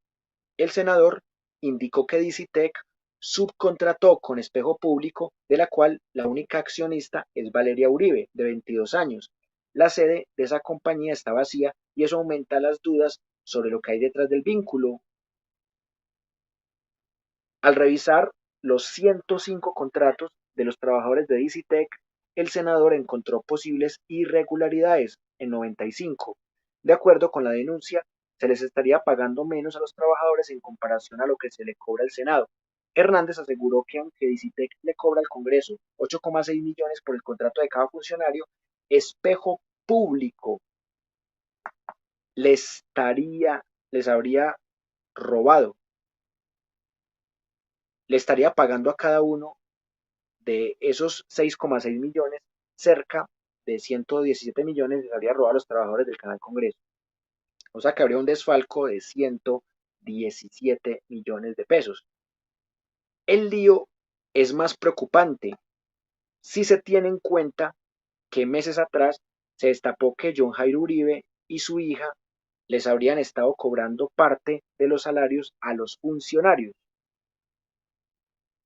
El senador indicó que DC Tech subcontrató con Espejo Público, de la cual la única accionista es Valeria Uribe, de 22 años. La sede de esa compañía está vacía y eso aumenta las dudas sobre lo que hay detrás del vínculo. Al revisar los 105 contratos de los trabajadores de DCTech, el senador encontró posibles irregularidades en 95. De acuerdo con la denuncia, se les estaría pagando menos a los trabajadores en comparación a lo que se le cobra al Senado. Hernández aseguró que aunque Dicitec le cobra al Congreso 8,6 millones por el contrato de cada funcionario, Espejo Público les habría robado, le estaría pagando a cada uno de esos 6,6 millones, cerca de 117 millones les habría robado a los trabajadores del Canal Congreso. O sea que habría un desfalco de 117 millones de pesos. El lío es más preocupante si se tiene en cuenta que meses atrás se destapó que John Jairo Uribe y su hija les habrían estado cobrando parte de los salarios a los funcionarios.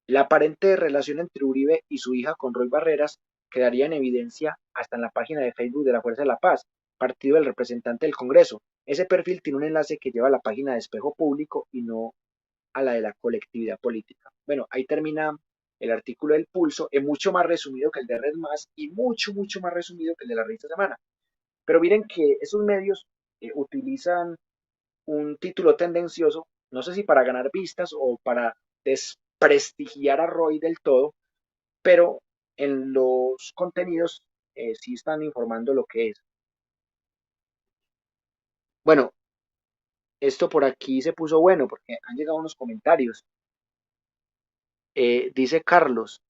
La aparente relación entre Uribe y su hija con Roy Barreras quedaría en evidencia hasta en la página de Facebook de la Fuerza de la Paz, partido del representante del Congreso. Ese perfil tiene un enlace que lleva a la página de Espejo Público y no a la de la colectividad política. Bueno, ahí termina el artículo del Pulso, es mucho más resumido que el de Red Más y mucho más resumido que el de la revista Semana. Pero miren que esos medios utilizan un título tendencioso, no sé si para ganar vistas o para desprestigiar a Roy del todo, pero en los contenidos sí están informando lo que es. Bueno, esto por aquí se puso bueno porque han llegado unos comentarios. Dice Carlos,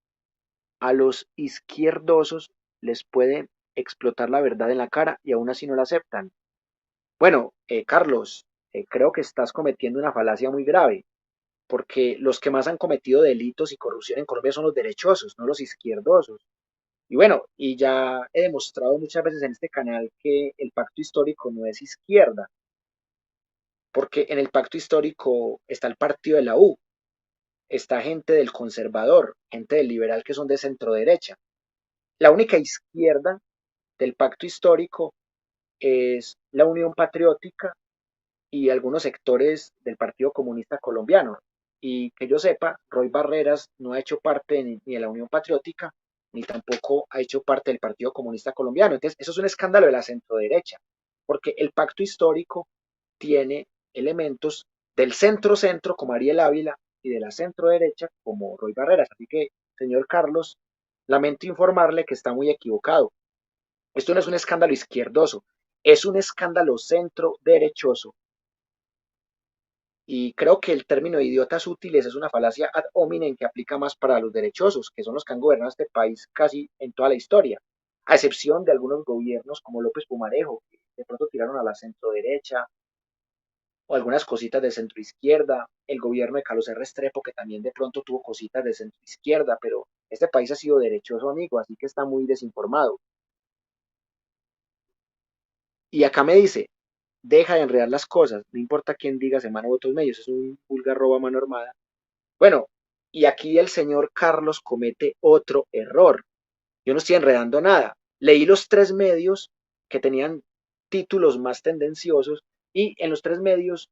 a los izquierdosos les puede explotar la verdad en la cara y aún así no la aceptan. Bueno, Carlos, creo que estás cometiendo una falacia muy grave, porque los que más han cometido delitos y corrupción en Colombia son los derechosos, no los izquierdosos. Y bueno, y ya he demostrado muchas veces en este canal que el pacto histórico no es izquierda, porque en el pacto histórico está el partido de la U, está gente del conservador, gente del liberal que son de centro derecha. La única izquierda del pacto histórico es la Unión Patriótica y algunos sectores del Partido Comunista Colombiano. Y que yo sepa, Roy Barreras no ha hecho parte ni de la Unión Patriótica, ni tampoco ha hecho parte del Partido Comunista Colombiano. Entonces, eso es un escándalo de la centroderecha, porque el pacto histórico tiene elementos del centro-centro, como Ariel Ávila, y de la centro-derecha, como Roy Barreras. Así que, señor Carlos, lamento informarle que está muy equivocado. Esto no es un escándalo izquierdoso, es un escándalo centro-derechoso. Y creo que el término de idiotas útiles es una falacia ad hominem que aplica más para los derechosos, que son los que han gobernado este país casi en toda la historia, a excepción de algunos gobiernos como López Pumarejo, que de pronto tiraron a la centro derecha, o algunas cositas de centro izquierda, el gobierno de Carlos R. Restrepo, que también de pronto tuvo cositas de centro izquierda, pero este país ha sido derechoso, amigo, así que está muy desinformado. Y acá me dice, deja de enredar las cosas, no importa quién diga semana u otros medios, es un vulgar robo a mano armada. Bueno, y aquí el señor Carlos comete otro error. Yo no estoy enredando nada. Leí los tres medios que tenían títulos más tendenciosos y en los tres medios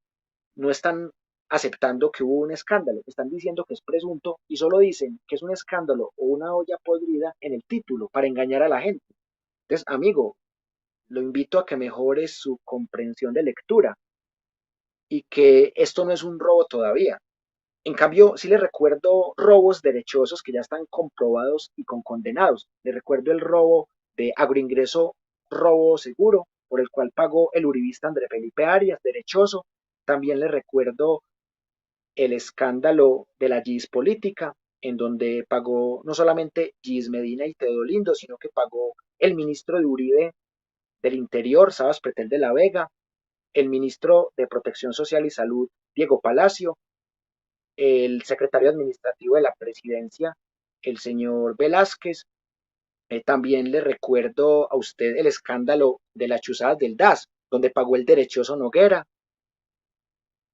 no están aceptando que hubo un escándalo, están diciendo que es presunto y solo dicen que es un escándalo o una olla podrida en el título para engañar a la gente. Entonces, amigo, lo invito a que mejore su comprensión de lectura y que esto no es un robo todavía. En cambio, sí le recuerdo robos derechosos que ya están comprobados y con condenados. Le recuerdo el robo de agroingreso, robo seguro, por el cual pagó el uribista André Felipe Arias, derechoso. También le recuerdo el escándalo de la GIS política, en donde pagó no solamente GIS Medina y Teodolindo, sino que pagó el ministro de Uribe del Interior, Sabas Pretel de la Vega, el ministro de Protección Social y Salud, Diego Palacio, el secretario administrativo de la presidencia, el señor Velázquez. También le recuerdo a usted el escándalo de las chuzadas del DAS, donde pagó el derechoso Noguera,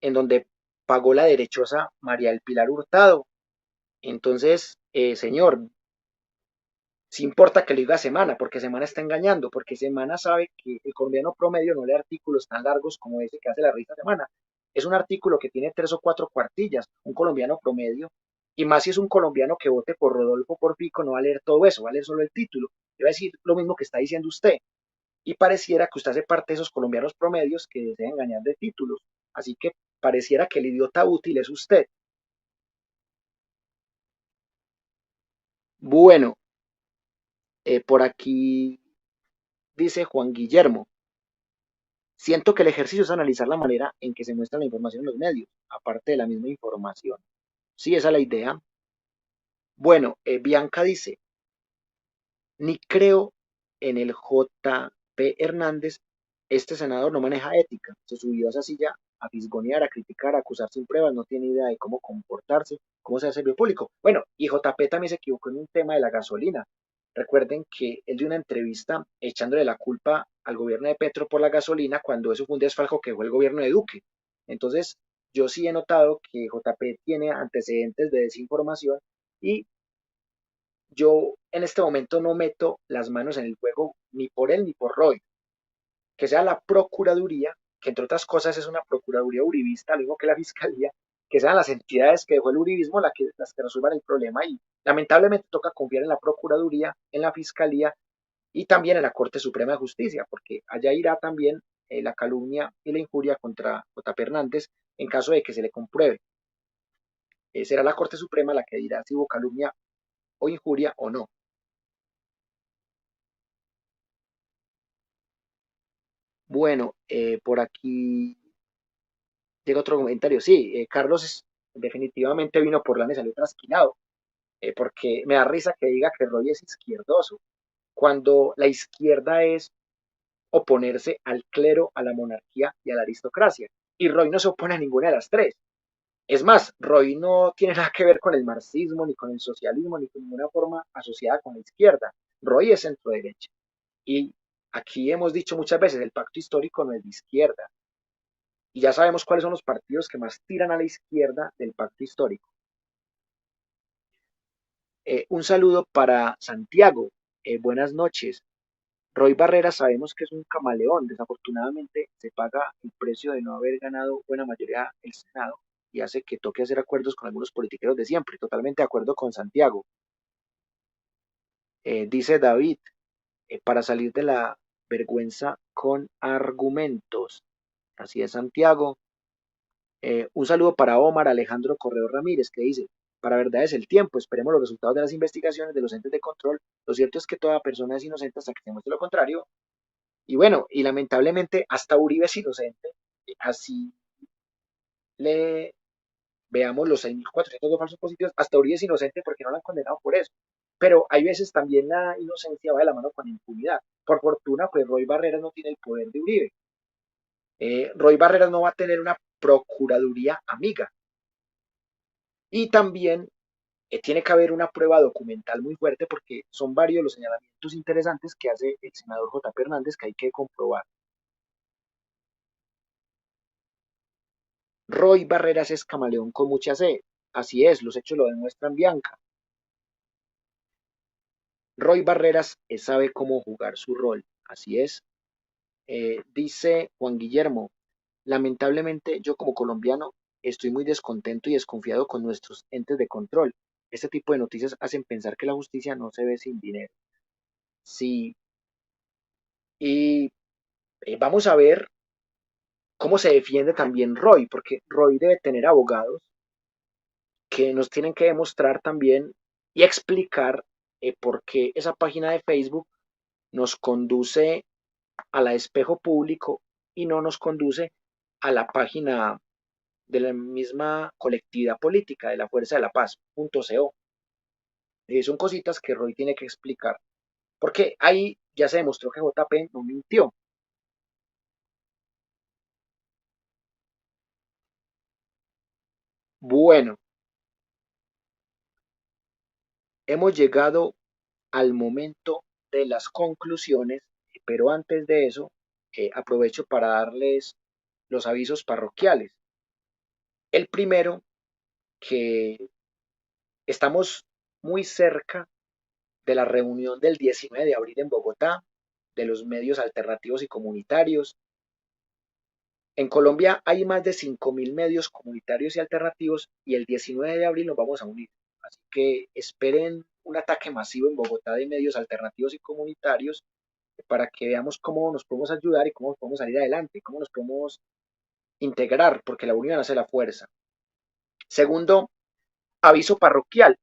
en donde pagó la derechosa María del Pilar Hurtado. Entonces, señor, sí importa que lo diga Semana, porque Semana está engañando, porque Semana sabe que el colombiano promedio no lee artículos tan largos como ese que hace la revista Semana. Es un artículo que tiene 3 o 4 cuartillas, un colombiano promedio, y más si es un colombiano que vote por Rodolfo por Pico, no va a leer todo eso, va a leer solo el título. Le va a decir lo mismo que está diciendo usted. y pareciera que usted hace parte de esos colombianos promedios que desean engañar de títulos. Así que pareciera que el idiota útil es usted. Bueno, por aquí dice Juan Guillermo. Siento que el ejercicio es analizar la manera en que se muestra la información en los medios, aparte de la misma información. Sí, esa es la idea. Bueno, Bianca dice, ni creo en el J.P. Hernández, este senador no maneja ética, se subió a esa silla a fisgonear, a criticar, a acusar sin pruebas, no tiene idea de cómo comportarse, cómo se hace servicio público. Bueno, y J.P. también se equivocó en un tema de la gasolina. Recuerden que él dio una entrevista echándole la culpa al gobierno de Petro por la gasolina cuando eso fue un desfalco que fue el gobierno de Duque. Entonces, yo sí he notado que J.P. tiene antecedentes de desinformación y yo en este momento no meto las manos en el juego ni por él ni por Roy. Que sea la Procuraduría, que entre otras cosas es una Procuraduría uribista, lo mismo que la Fiscalía, que sean las entidades que dejó el uribismo las que resuelvan el problema y lamentablemente toca confiar en la Procuraduría, en la Fiscalía y también en la Corte Suprema de Justicia, porque allá irá también la calumnia y la injuria contra J. Hernández en caso de que se le compruebe. Será la Corte Suprema la que dirá si hubo calumnia o injuria o no. Bueno, por aquí llega otro comentario. Sí, Carlos definitivamente vino por lana y salió trasquilado, porque me da risa que diga que Roy es izquierdoso, cuando la izquierda es oponerse al clero, a la monarquía y a la aristocracia. Y Roy no se opone a ninguna de las tres. Es más, Roy no tiene nada que ver con el marxismo, ni con el socialismo, ni con ninguna forma asociada con la izquierda. Roy es centro derecha. Y aquí hemos dicho muchas veces, el pacto histórico no es de izquierda. Y ya sabemos cuáles son los partidos que más tiran a la izquierda del pacto histórico. Un saludo para Santiago. Buenas noches. Roy Barrera sabemos que es un camaleón. Desafortunadamente se paga el precio de no haber ganado buena mayoría el Senado y hace que toque hacer acuerdos con algunos politiqueros de siempre. Totalmente de acuerdo con Santiago. Dice David, para salir de la vergüenza con argumentos. Así es, Santiago. Un saludo para Omar Alejandro Correo Ramírez, que dice, para verdad es el tiempo, esperemos los resultados de las investigaciones de los entes de control. Lo cierto es que toda persona es inocente hasta que se muestre lo contrario. Y bueno, y lamentablemente hasta Uribe es inocente. Así le veamos los 6.402 falsos positivos, hasta Uribe es inocente porque no lo han condenado por eso. Pero hay veces también la inocencia va de la mano con la impunidad. Por fortuna, pues Roy Barreras no tiene el poder de Uribe. Roy Barreras no va a tener una procuraduría amiga. Y también tiene que haber una prueba documental muy fuerte porque son varios los señalamientos interesantes que hace el senador J. Hernández que hay que comprobar. Roy Barreras es camaleón con mucha sed. Así es, los hechos lo demuestran Bianca. Roy Barreras sabe cómo jugar su rol. Así es. Dice Juan Guillermo, lamentablemente yo como colombiano estoy muy descontento y desconfiado con nuestros entes de control. Este tipo de noticias hacen pensar que la justicia no se ve sin dinero. Sí, y vamos a ver cómo se defiende también Roy, porque Roy debe tener abogados que nos tienen que demostrar también y explicar por qué esa página de Facebook nos conduce a la espejo público y no nos conduce a la página de la misma colectividad política de la Fuerza de la Paz.co. Son cositas que Roy tiene que explicar, porque ahí ya se demostró que JP no mintió. Bueno, hemos llegado al momento de las conclusiones, pero antes de eso, aprovecho para darles los avisos parroquiales. El primero, que estamos muy cerca de la reunión del 19 de abril en Bogotá, de los medios alternativos y comunitarios. En Colombia hay más de 5.000 medios comunitarios y alternativos y el 19 de abril nos vamos a unir. Así que esperen un ataque masivo en Bogotá de medios alternativos y comunitarios para que veamos cómo nos podemos ayudar y cómo podemos salir adelante, cómo nos podemos integrar, porque la unión hace la fuerza. Segundo, aviso parroquial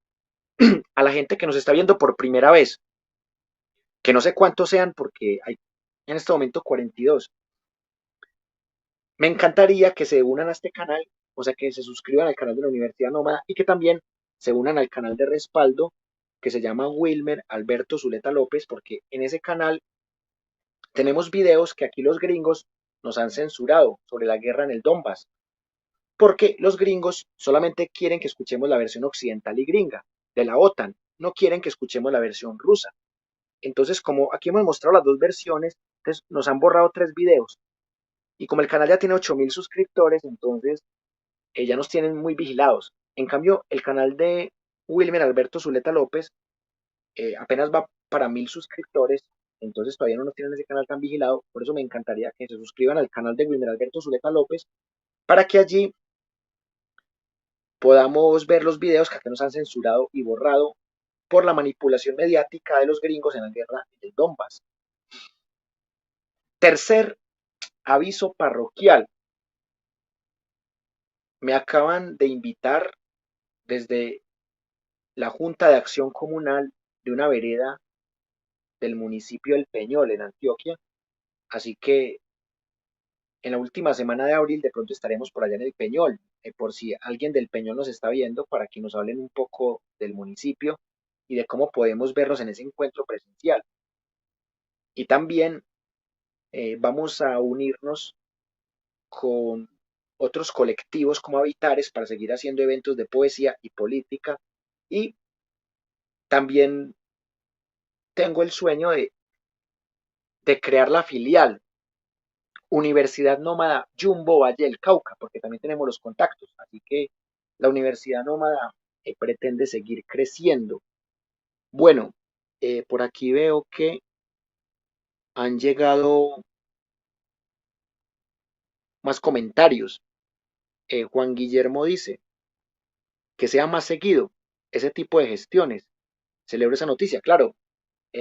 a la gente que nos está viendo por primera vez, que no sé cuántos sean porque hay en este momento 42. Me encantaría que se unan a este canal, o sea, que se suscriban al canal de la Universidad Nómada y que también se unan al canal de respaldo que se llama Wilmer Alberto Zuleta López, porque en ese canal tenemos videos que aquí los gringos nos han censurado sobre la guerra en el Donbass, porque los gringos solamente quieren que escuchemos la versión occidental y gringa de la OTAN, no quieren que escuchemos la versión rusa. Entonces, como aquí hemos mostrado las dos versiones, entonces nos han borrado 3 videos. Y como el canal ya tiene 8.000 suscriptores, entonces ya nos tienen muy vigilados. En cambio, el canal de Wilmer Alberto Zuleta López apenas va para 1.000 suscriptores, entonces todavía no nos tienen ese canal tan vigilado. Por eso me encantaría que se suscriban al canal de Wilmer Alberto Zuleta López para que allí podamos ver los videos que acá nos han censurado y borrado por la manipulación mediática de los gringos en la guerra del Donbass. Tercer aviso parroquial. Me acaban de invitar desde la Junta de Acción Comunal de una vereda del municipio del Peñol, en Antioquia. Así que en la última semana de abril de pronto estaremos por allá en el Peñol. Por si alguien del Peñol nos está viendo, para que nos hablen un poco del municipio y de cómo podemos vernos en ese encuentro presencial. Y también vamos a unirnos con otros colectivos como Habitares para seguir haciendo eventos de poesía y política. Y también tengo el sueño de crear la filial Universidad Nómada Jumbo Valle del Cauca, porque también tenemos los contactos. Así que la Universidad Nómada pretende seguir creciendo. Bueno, por aquí veo que han llegado más comentarios. Juan Guillermo dice que sea más seguido ese tipo de gestiones. Celebro esa noticia. Claro,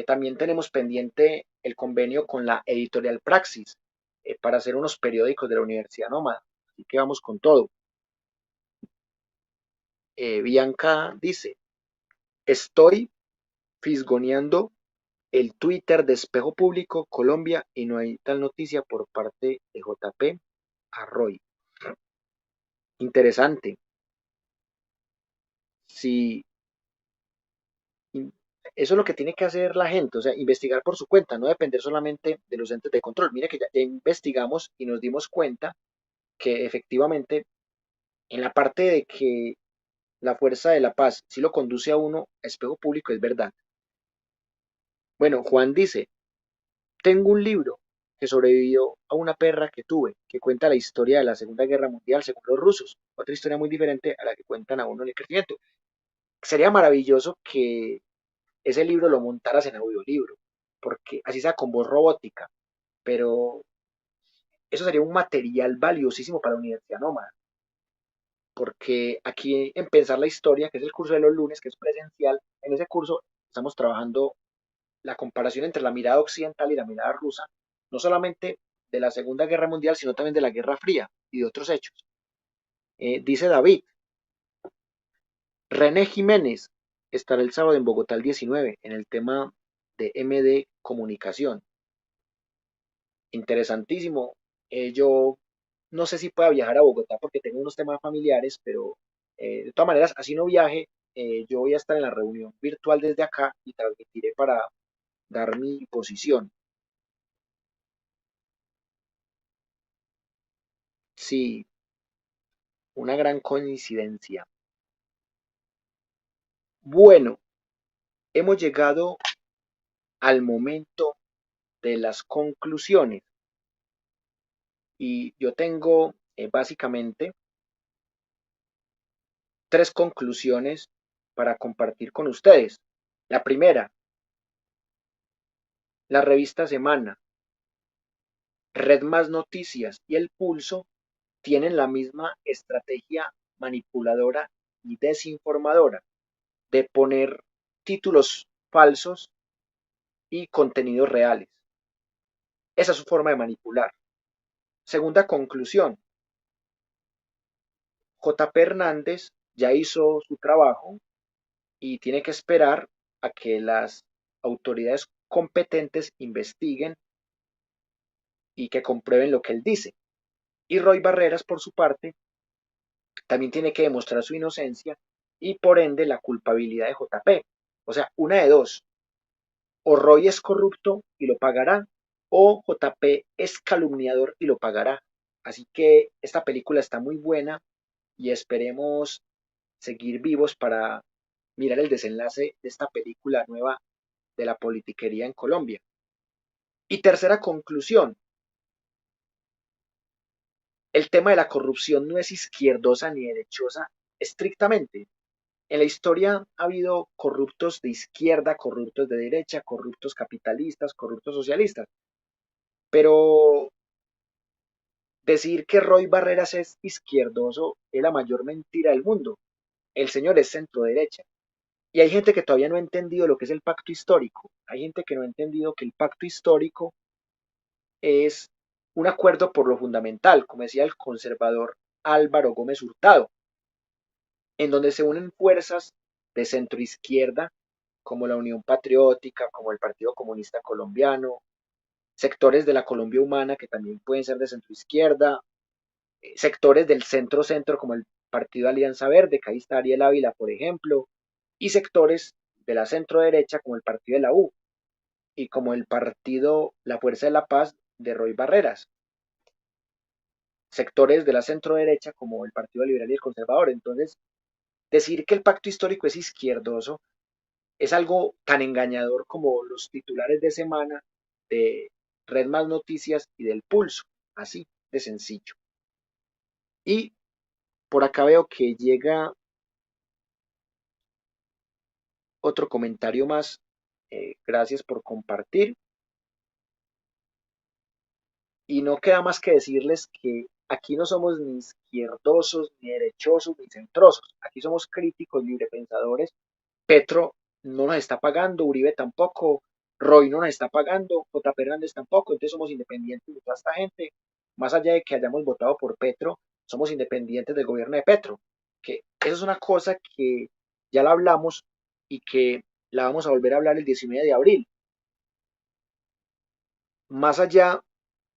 también tenemos pendiente el convenio con la editorial Praxis para hacer unos periódicos de la Universidad Nómada. Así que vamos con todo. Bianca dice, estoy fisgoneando el Twitter de Espejo Público Colombia y no hay tal noticia por parte de JP Arroy. Interesante. Si eso es lo que tiene que hacer la gente, o sea, investigar por su cuenta, no depender solamente de los entes de control. Mire que ya investigamos y nos dimos cuenta que efectivamente en la parte de que la fuerza de la paz sí lo conduce a uno a espejo público, es verdad. Bueno, Juan dice, tengo un libro que sobrevivió a una perra que tuve, que cuenta la historia de la Segunda Guerra Mundial según los rusos. Otra historia muy diferente a la que cuentan a uno en el crecimiento. Sería maravilloso que ese libro lo montaras en audiolibro, porque así sea con voz robótica, pero eso sería un material valiosísimo para la Universidad Nómada, porque aquí en Pensar la Historia, que es el curso de los lunes, que es presencial, en ese curso estamos trabajando la comparación entre la mirada occidental y la mirada rusa, no solamente de la Segunda Guerra Mundial, sino también de la Guerra Fría y de otros hechos. Dice David, René Jiménez estará el sábado en Bogotá el 19 en el tema de MD Comunicación. Interesantísimo. Yo no sé si pueda viajar a Bogotá porque tengo unos temas familiares, pero de todas maneras, así no viaje, yo voy a estar en la reunión virtual desde acá y transmitiré para dar mi posición. Sí, una gran coincidencia. Bueno, hemos llegado al momento de las conclusiones y yo tengo básicamente 3 conclusiones para compartir con ustedes. La primera, la revista Semana, Red Más Noticias y El Pulso tienen la misma estrategia manipuladora y desinformadora de poner títulos falsos y contenidos reales. Esa es su forma de manipular. Segunda conclusión, JP Hernández ya hizo su trabajo y tiene que esperar a que las autoridades competentes investiguen y que comprueben lo que él dice. Y Roy Barreras, por su parte, también tiene que demostrar su inocencia y por ende la culpabilidad de JP. O sea, una de dos, o Roy es corrupto y lo pagará, o JP es calumniador y lo pagará. Así que esta película está muy buena y esperemos seguir vivos para mirar el desenlace de esta película nueva de la politiquería en Colombia. Y tercera conclusión, el tema de la corrupción no es izquierdosa ni derechosa estrictamente. En la historia ha habido corruptos de izquierda, corruptos de derecha, corruptos capitalistas, corruptos socialistas, pero decir que Roy Barreras es izquierdoso es la mayor mentira del mundo. El señor es centro derecha. Y hay gente que todavía no ha entendido lo que es el pacto histórico. Hay gente que no ha entendido que el pacto histórico es un acuerdo por lo fundamental, como decía el conservador Álvaro Gómez Hurtado, en donde se unen fuerzas de centro izquierda, como la Unión Patriótica, como el Partido Comunista Colombiano, sectores de la Colombia Humana que también pueden ser de centro izquierda, sectores del centro-centro como el Partido Alianza Verde, que ahí está Ariel Ávila, por ejemplo, y sectores de la centro derecha como el Partido de la U y como el Partido La Fuerza de la Paz de Roy Barreras, sectores de la centro derecha como el Partido Liberal y el Conservador. Entonces, decir que el pacto histórico es izquierdoso es algo tan engañador como los titulares de semana de Red Más Noticias y del Pulso, así de sencillo. Y por acá veo que llega otro comentario más. Gracias por compartir. Y no queda más que decirles que aquí no somos ni izquierdosos, ni derechosos, ni centrosos. Aquí somos críticos, librepensadores. Petro no nos está pagando, Uribe tampoco, Roy no nos está pagando, J. Hernández tampoco. Entonces somos independientes de toda esta gente. Más allá de que hayamos votado por Petro, somos independientes del gobierno de Petro. Que eso es una cosa que ya la hablamos y que la vamos a volver a hablar el 19 de abril. Más allá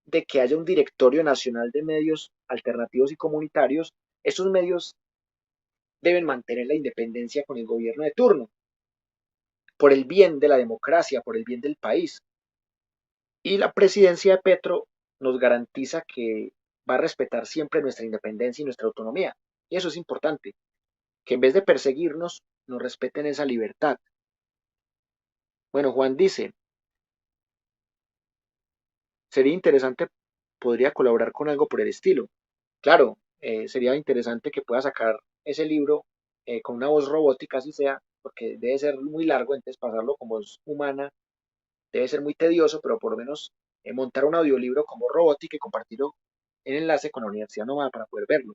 de que haya un directorio nacional de medios alternativos y comunitarios, estos medios deben mantener la independencia con el gobierno de turno, por el bien de la democracia, por el bien del país. Y la presidencia de Petro nos garantiza que va a respetar siempre nuestra independencia y nuestra autonomía. Y eso es importante, que en vez de perseguirnos, nos respeten esa libertad. Bueno, Juan dice, sería interesante, podría colaborar con algo por el estilo. Claro, sería interesante que pueda sacar ese libro con una voz robótica, así sea, porque debe ser muy largo, entonces pasarlo con voz humana debe ser muy tedioso, pero por lo menos montar un audiolibro como robótica y compartirlo en enlace con la Universidad Nómada para poder verlo.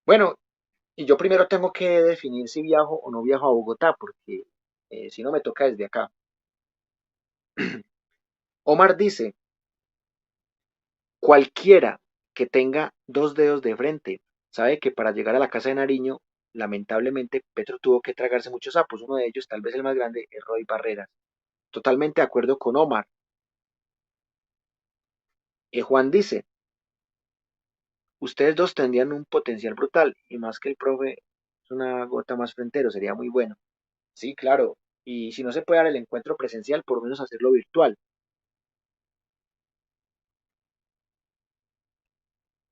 Bueno, y yo primero tengo que definir si viajo o no viajo a Bogotá, porque si no me toca desde acá. Omar dice, cualquiera que tenga dos dedos de frente sabe que para llegar a la casa de Nariño, lamentablemente, Petro tuvo que tragarse muchos sapos. Uno de ellos, tal vez el más grande, es Roy Barreras. Totalmente de acuerdo con Omar. Juan dice, ustedes dos tendrían un potencial brutal y más que el profe es una gota más frentero, sería muy bueno. Sí, claro. Y si no se puede dar el encuentro presencial, por lo menos hacerlo virtual.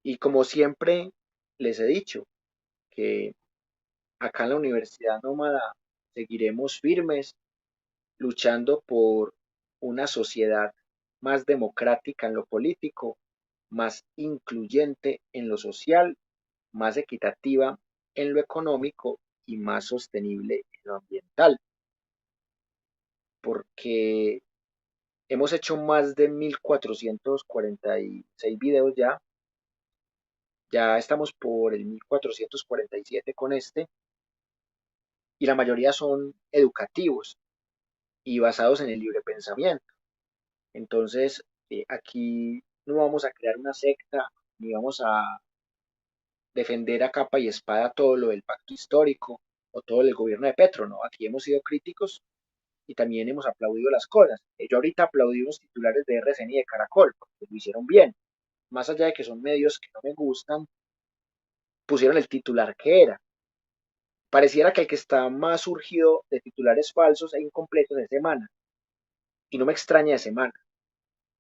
Y como siempre les he dicho, que acá en la Universidad Nómada seguiremos firmes luchando por una sociedad más democrática en lo político, más incluyente en lo social, más equitativa en lo económico y más sostenible en lo ambiental, porque hemos hecho más de 1446 videos ya, ya estamos por el 1447 con este, y la mayoría son educativos y basados en el libre pensamiento. Entonces, aquí no vamos a crear una secta ni vamos a defender a capa y espada todo lo del pacto histórico o todo el gobierno de Petro, ¿no? Aquí hemos sido críticos y también hemos aplaudido las cosas. Yo ahorita aplaudí unos titulares de RCN y de Caracol, porque lo hicieron bien. Más allá de que son medios que no me gustan, pusieron el titular que era. Pareciera que el que está más surgido de titulares falsos e incompletos de semana. Y no me extraña de semana,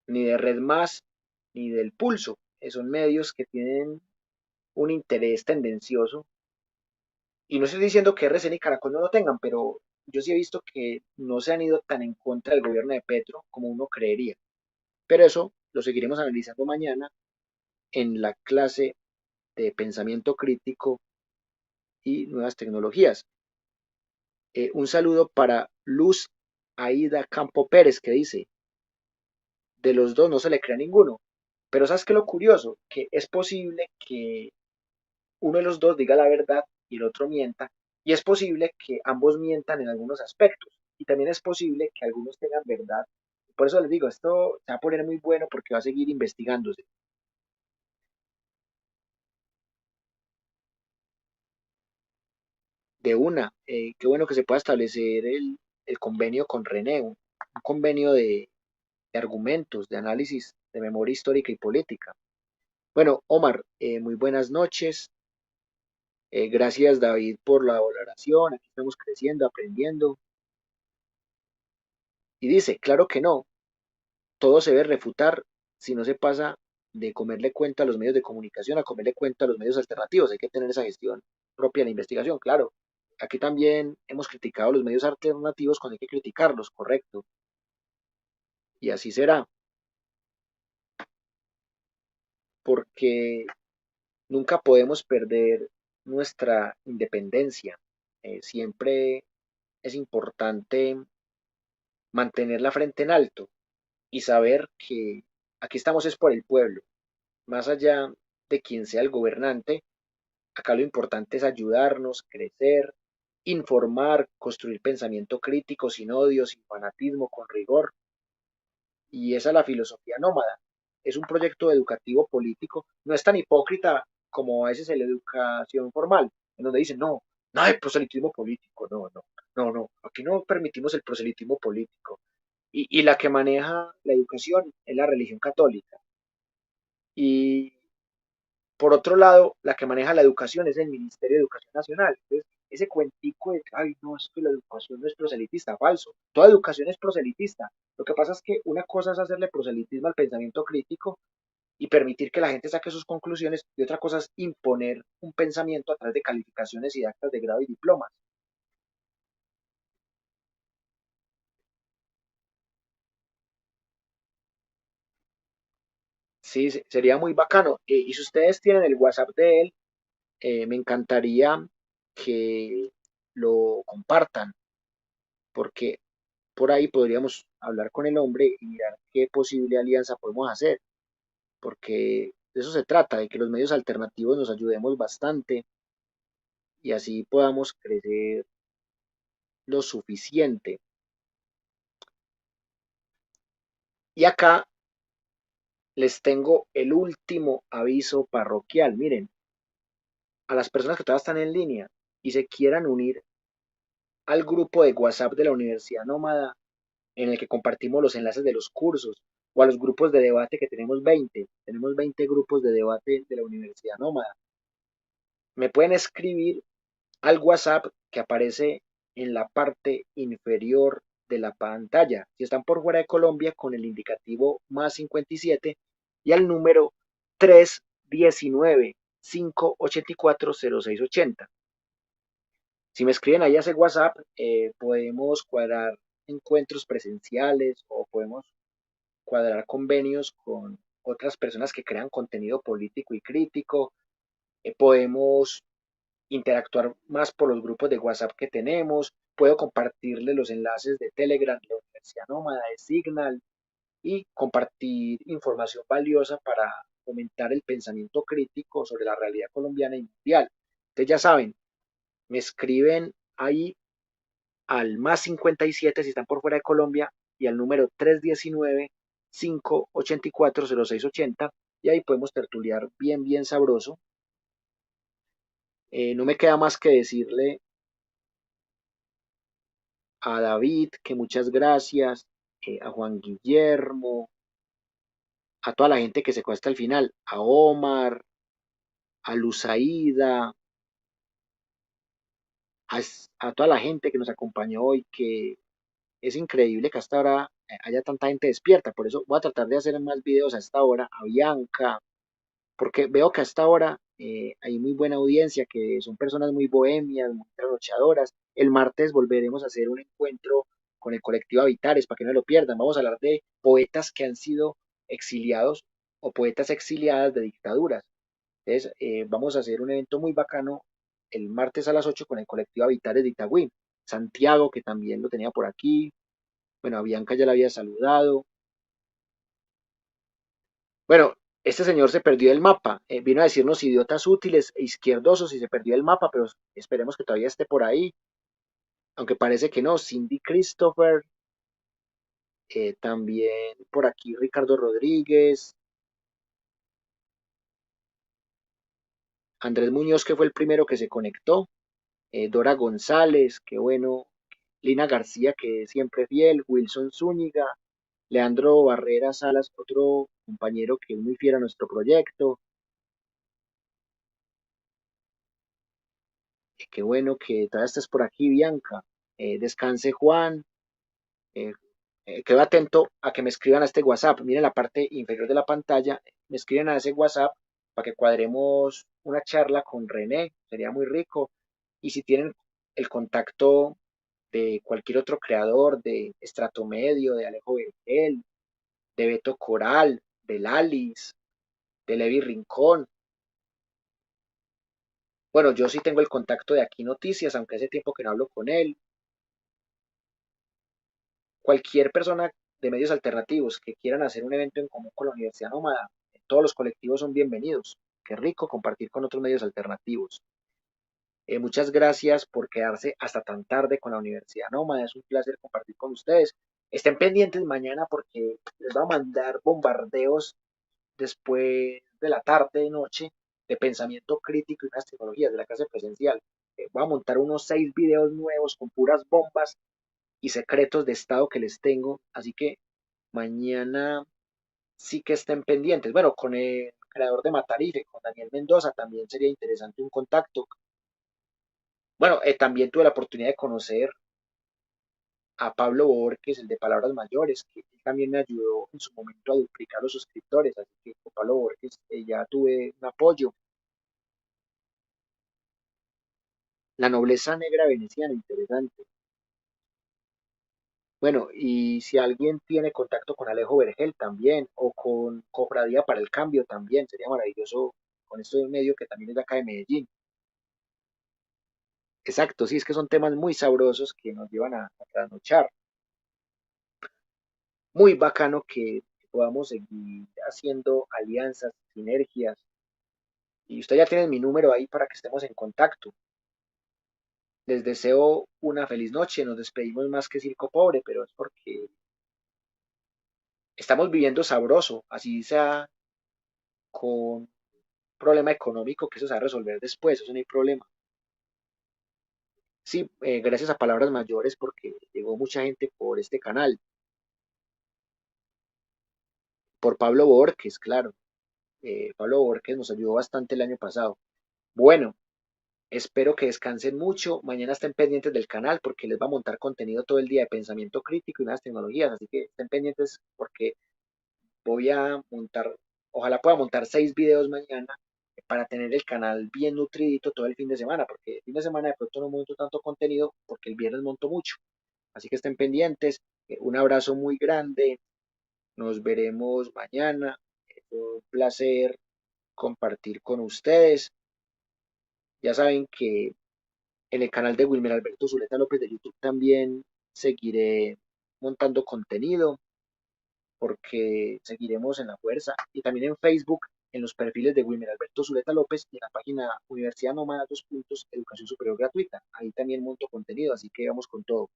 ni de Red Más, ni del Pulso. Son medios que tienen un interés tendencioso. Y no estoy diciendo que RCN y Caracol no lo tengan, pero yo sí he visto que no se han ido tan en contra del gobierno de Petro como uno creería. Pero eso lo seguiremos analizando mañana en la clase de pensamiento crítico y nuevas tecnologías. Un saludo para Luz Aida Campo Pérez que dice, de los dos no se le crea ninguno. Pero ¿sabes qué es lo curioso? Que es posible que uno de los dos diga la verdad y el otro mienta, y es posible que ambos mientan en algunos aspectos, y también es posible que algunos tengan verdad. Por eso les digo, esto se va a poner muy bueno porque va a seguir investigándose. De una, qué bueno que se pueda establecer el convenio con René, un convenio de argumentos, de análisis, de memoria histórica y política. Bueno, Omar, muy buenas noches. Gracias David por la valoración. Aquí estamos creciendo, aprendiendo. Y dice, claro que no, todo se debe refutar si no se pasa de comerle cuenta a los medios de comunicación a comerle cuenta a los medios alternativos. Hay que tener esa gestión propia de la investigación, claro. Aquí también hemos criticado los medios alternativos cuando hay que criticarlos, correcto. Y así será, porque nunca podemos perder nuestra independencia. Siempre es importante mantener la frente en alto y saber que aquí estamos es por el pueblo. Más allá de quien sea el gobernante, acá lo importante es ayudarnos, crecer, informar, construir pensamiento crítico sin odio, sin fanatismo, con rigor. Y esa es la filosofía nómada. Es un proyecto educativo político. No es tan hipócrita como a veces en la educación formal, en donde dicen, no, no hay proselitismo político, no, no, no, no, aquí no permitimos el proselitismo político. Y la que maneja la educación es la religión católica. Y por otro lado, la que maneja la educación es el Ministerio de Educación Nacional. Entonces, ese cuentico de, ay, no, es que la educación no es proselitista, falso. Toda educación es proselitista. Lo que pasa es que una cosa es hacerle proselitismo al pensamiento crítico y permitir que la gente saque sus conclusiones, y otra cosa es imponer un pensamiento a través de calificaciones y de actas de grado y diplomas. Sí, sería muy bacano. Y si ustedes tienen el WhatsApp de él, me encantaría que lo compartan, porque por ahí podríamos hablar con el hombre y mirar qué posible alianza podemos hacer, porque de eso se trata, de que los medios alternativos nos ayudemos bastante y así podamos crecer lo suficiente. Y acá les tengo el último aviso parroquial. Miren, a las personas que todavía están en línea y se quieran unir al grupo de WhatsApp de la Universidad Nómada, en el que compartimos los enlaces de los cursos, o a los grupos de debate que tenemos 20 grupos de debate de la Universidad Nómada. Me pueden escribir al WhatsApp que aparece en la parte inferior de la pantalla. Si están por fuera de Colombia, con el indicativo más 57 y al número 319-584-0680. Si me escriben ahí a ese WhatsApp, podemos cuadrar encuentros presenciales o podemos cuadrar convenios con otras personas que crean contenido político y crítico. Podemos interactuar más por los grupos de WhatsApp que tenemos. Puedo compartirle los enlaces de Telegram, de la Universidad Nómada, de Signal y compartir información valiosa para fomentar el pensamiento crítico sobre la realidad colombiana y mundial. Ustedes ya saben, me escriben ahí al más 57 si están por fuera de Colombia y al número 319-584-0680 y ahí podemos tertuliar bien, bien sabroso. No me queda más que decirle a David que muchas gracias, a Juan Guillermo, a toda la gente que se quedó hasta el final, a Omar, a Luzaida, a, a toda la gente que nos acompañó hoy, que es increíble que hasta ahora haya tanta gente despierta, por eso voy a tratar de hacer más videos a esta hora, a Bianca, porque veo que hasta ahora hay muy buena audiencia, que son personas muy bohemias, muy trasnochadoras. El martes volveremos a hacer un encuentro con el colectivo Habitares, para que no lo pierdan. Vamos a hablar de poetas que han sido exiliados o poetas exiliadas de dictaduras. Entonces, vamos a hacer un evento muy bacano el martes a las 8 con el colectivo Habitares de Itagüí. Santiago, que también lo tenía por aquí. Bueno, a Bianca ya la había saludado. Bueno, este señor se perdió el mapa. Vino a decirnos idiotas útiles e izquierdosos y se perdió el mapa, pero esperemos que todavía esté por ahí. Aunque parece que no. Cindy Christopher, también por aquí Ricardo Rodríguez, Andrés Muñoz, que fue el primero que se conectó, Dora González, qué bueno, Lina García, que es siempre fiel, Wilson Zúñiga, Leandro Barrera Salas, otro compañero que es muy fiel a nuestro proyecto. Qué bueno que todavía estés por aquí, Bianca. Descanse, Juan. Eh, quedo atento a que me escriban a este WhatsApp. Miren la parte inferior de la pantalla. Me escriben a ese WhatsApp para que cuadremos una charla con René. Sería muy rico. Y si tienen el contacto de cualquier otro creador, de Estrato Medio, de Alejo Vergel, de Beto Coral, de Lalis, de Levi Rincón. Bueno, yo sí tengo el contacto de Aquí Noticias, aunque hace tiempo que no hablo con él. Cualquier persona de medios alternativos que quieran hacer un evento en común con la Universidad Nómada, todos los colectivos son bienvenidos. Qué rico compartir con otros medios alternativos. Muchas gracias por quedarse hasta tan tarde con la Universidad Nómada. Es un placer compartir con ustedes. Estén pendientes mañana porque les va a mandar bombardeos después de la tarde y noche de pensamiento crítico y unas tecnologías de la clase presencial. Voy a montar unos 6 videos nuevos con puras bombas y secretos de Estado que les tengo. Así que mañana sí que estén pendientes. Bueno, con el creador de Matarife, con Daniel Mendoza, también sería interesante un contacto. Bueno, también tuve la oportunidad de conocer a Pablo Borges, el de Palabras Mayores, que él también me ayudó en su momento a duplicar los suscriptores. Así que con Pablo Borges ya tuve un apoyo. La nobleza negra veneciana, interesante. Bueno, y si alguien tiene contacto con Alejo Vergel también, o con Cofradía para el Cambio también, sería maravilloso con esto de un medio que también es de acá de Medellín. Exacto, sí, es que son temas muy sabrosos que nos llevan a trasnochar. Muy bacano que podamos seguir haciendo alianzas, sinergias. Y usted ya tiene mi número ahí para que estemos en contacto. Les deseo una feliz noche. Nos despedimos más que circo pobre, pero es porque estamos viviendo sabroso, así sea con problema económico, que eso se va a resolver después, eso no hay problema. Sí, gracias a Palabras Mayores porque llegó mucha gente por este canal, por Pablo Borges, claro. Pablo Borges nos ayudó bastante el año pasado. Bueno, espero que descansen mucho. Mañana estén pendientes del canal porque les va a montar contenido todo el día de pensamiento crítico y nuevas tecnologías. Así que estén pendientes porque voy a montar, ojalá pueda montar 6 videos mañana para tener el canal bien nutridito todo el fin de semana, porque el fin de semana de pronto no monto tanto contenido porque el viernes monto mucho. Así que estén pendientes. Un abrazo muy grande. Nos veremos mañana. Es un placer compartir con ustedes. Ya saben que en el canal de Wilmer Alberto Zuleta López de YouTube también seguiré montando contenido porque seguiremos en la fuerza y también en Facebook en los perfiles de Wilmer Alberto Zuleta López y en la página Universidad Nómada, Educación Superior Gratuita. Ahí también monto contenido, así que vamos con todo.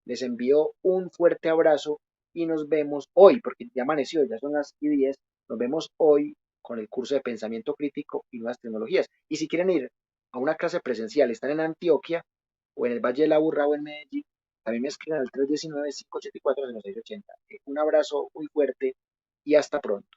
Les envío un fuerte abrazo y nos vemos hoy, porque ya amaneció, ya son las 10, nos vemos hoy con el curso de pensamiento crítico y nuevas tecnologías. Y si quieren ir a una clase presencial, están en Antioquia o en el Valle de la Burra o en Medellín, también me escriben al 319-584-0680. Un abrazo muy fuerte y hasta pronto.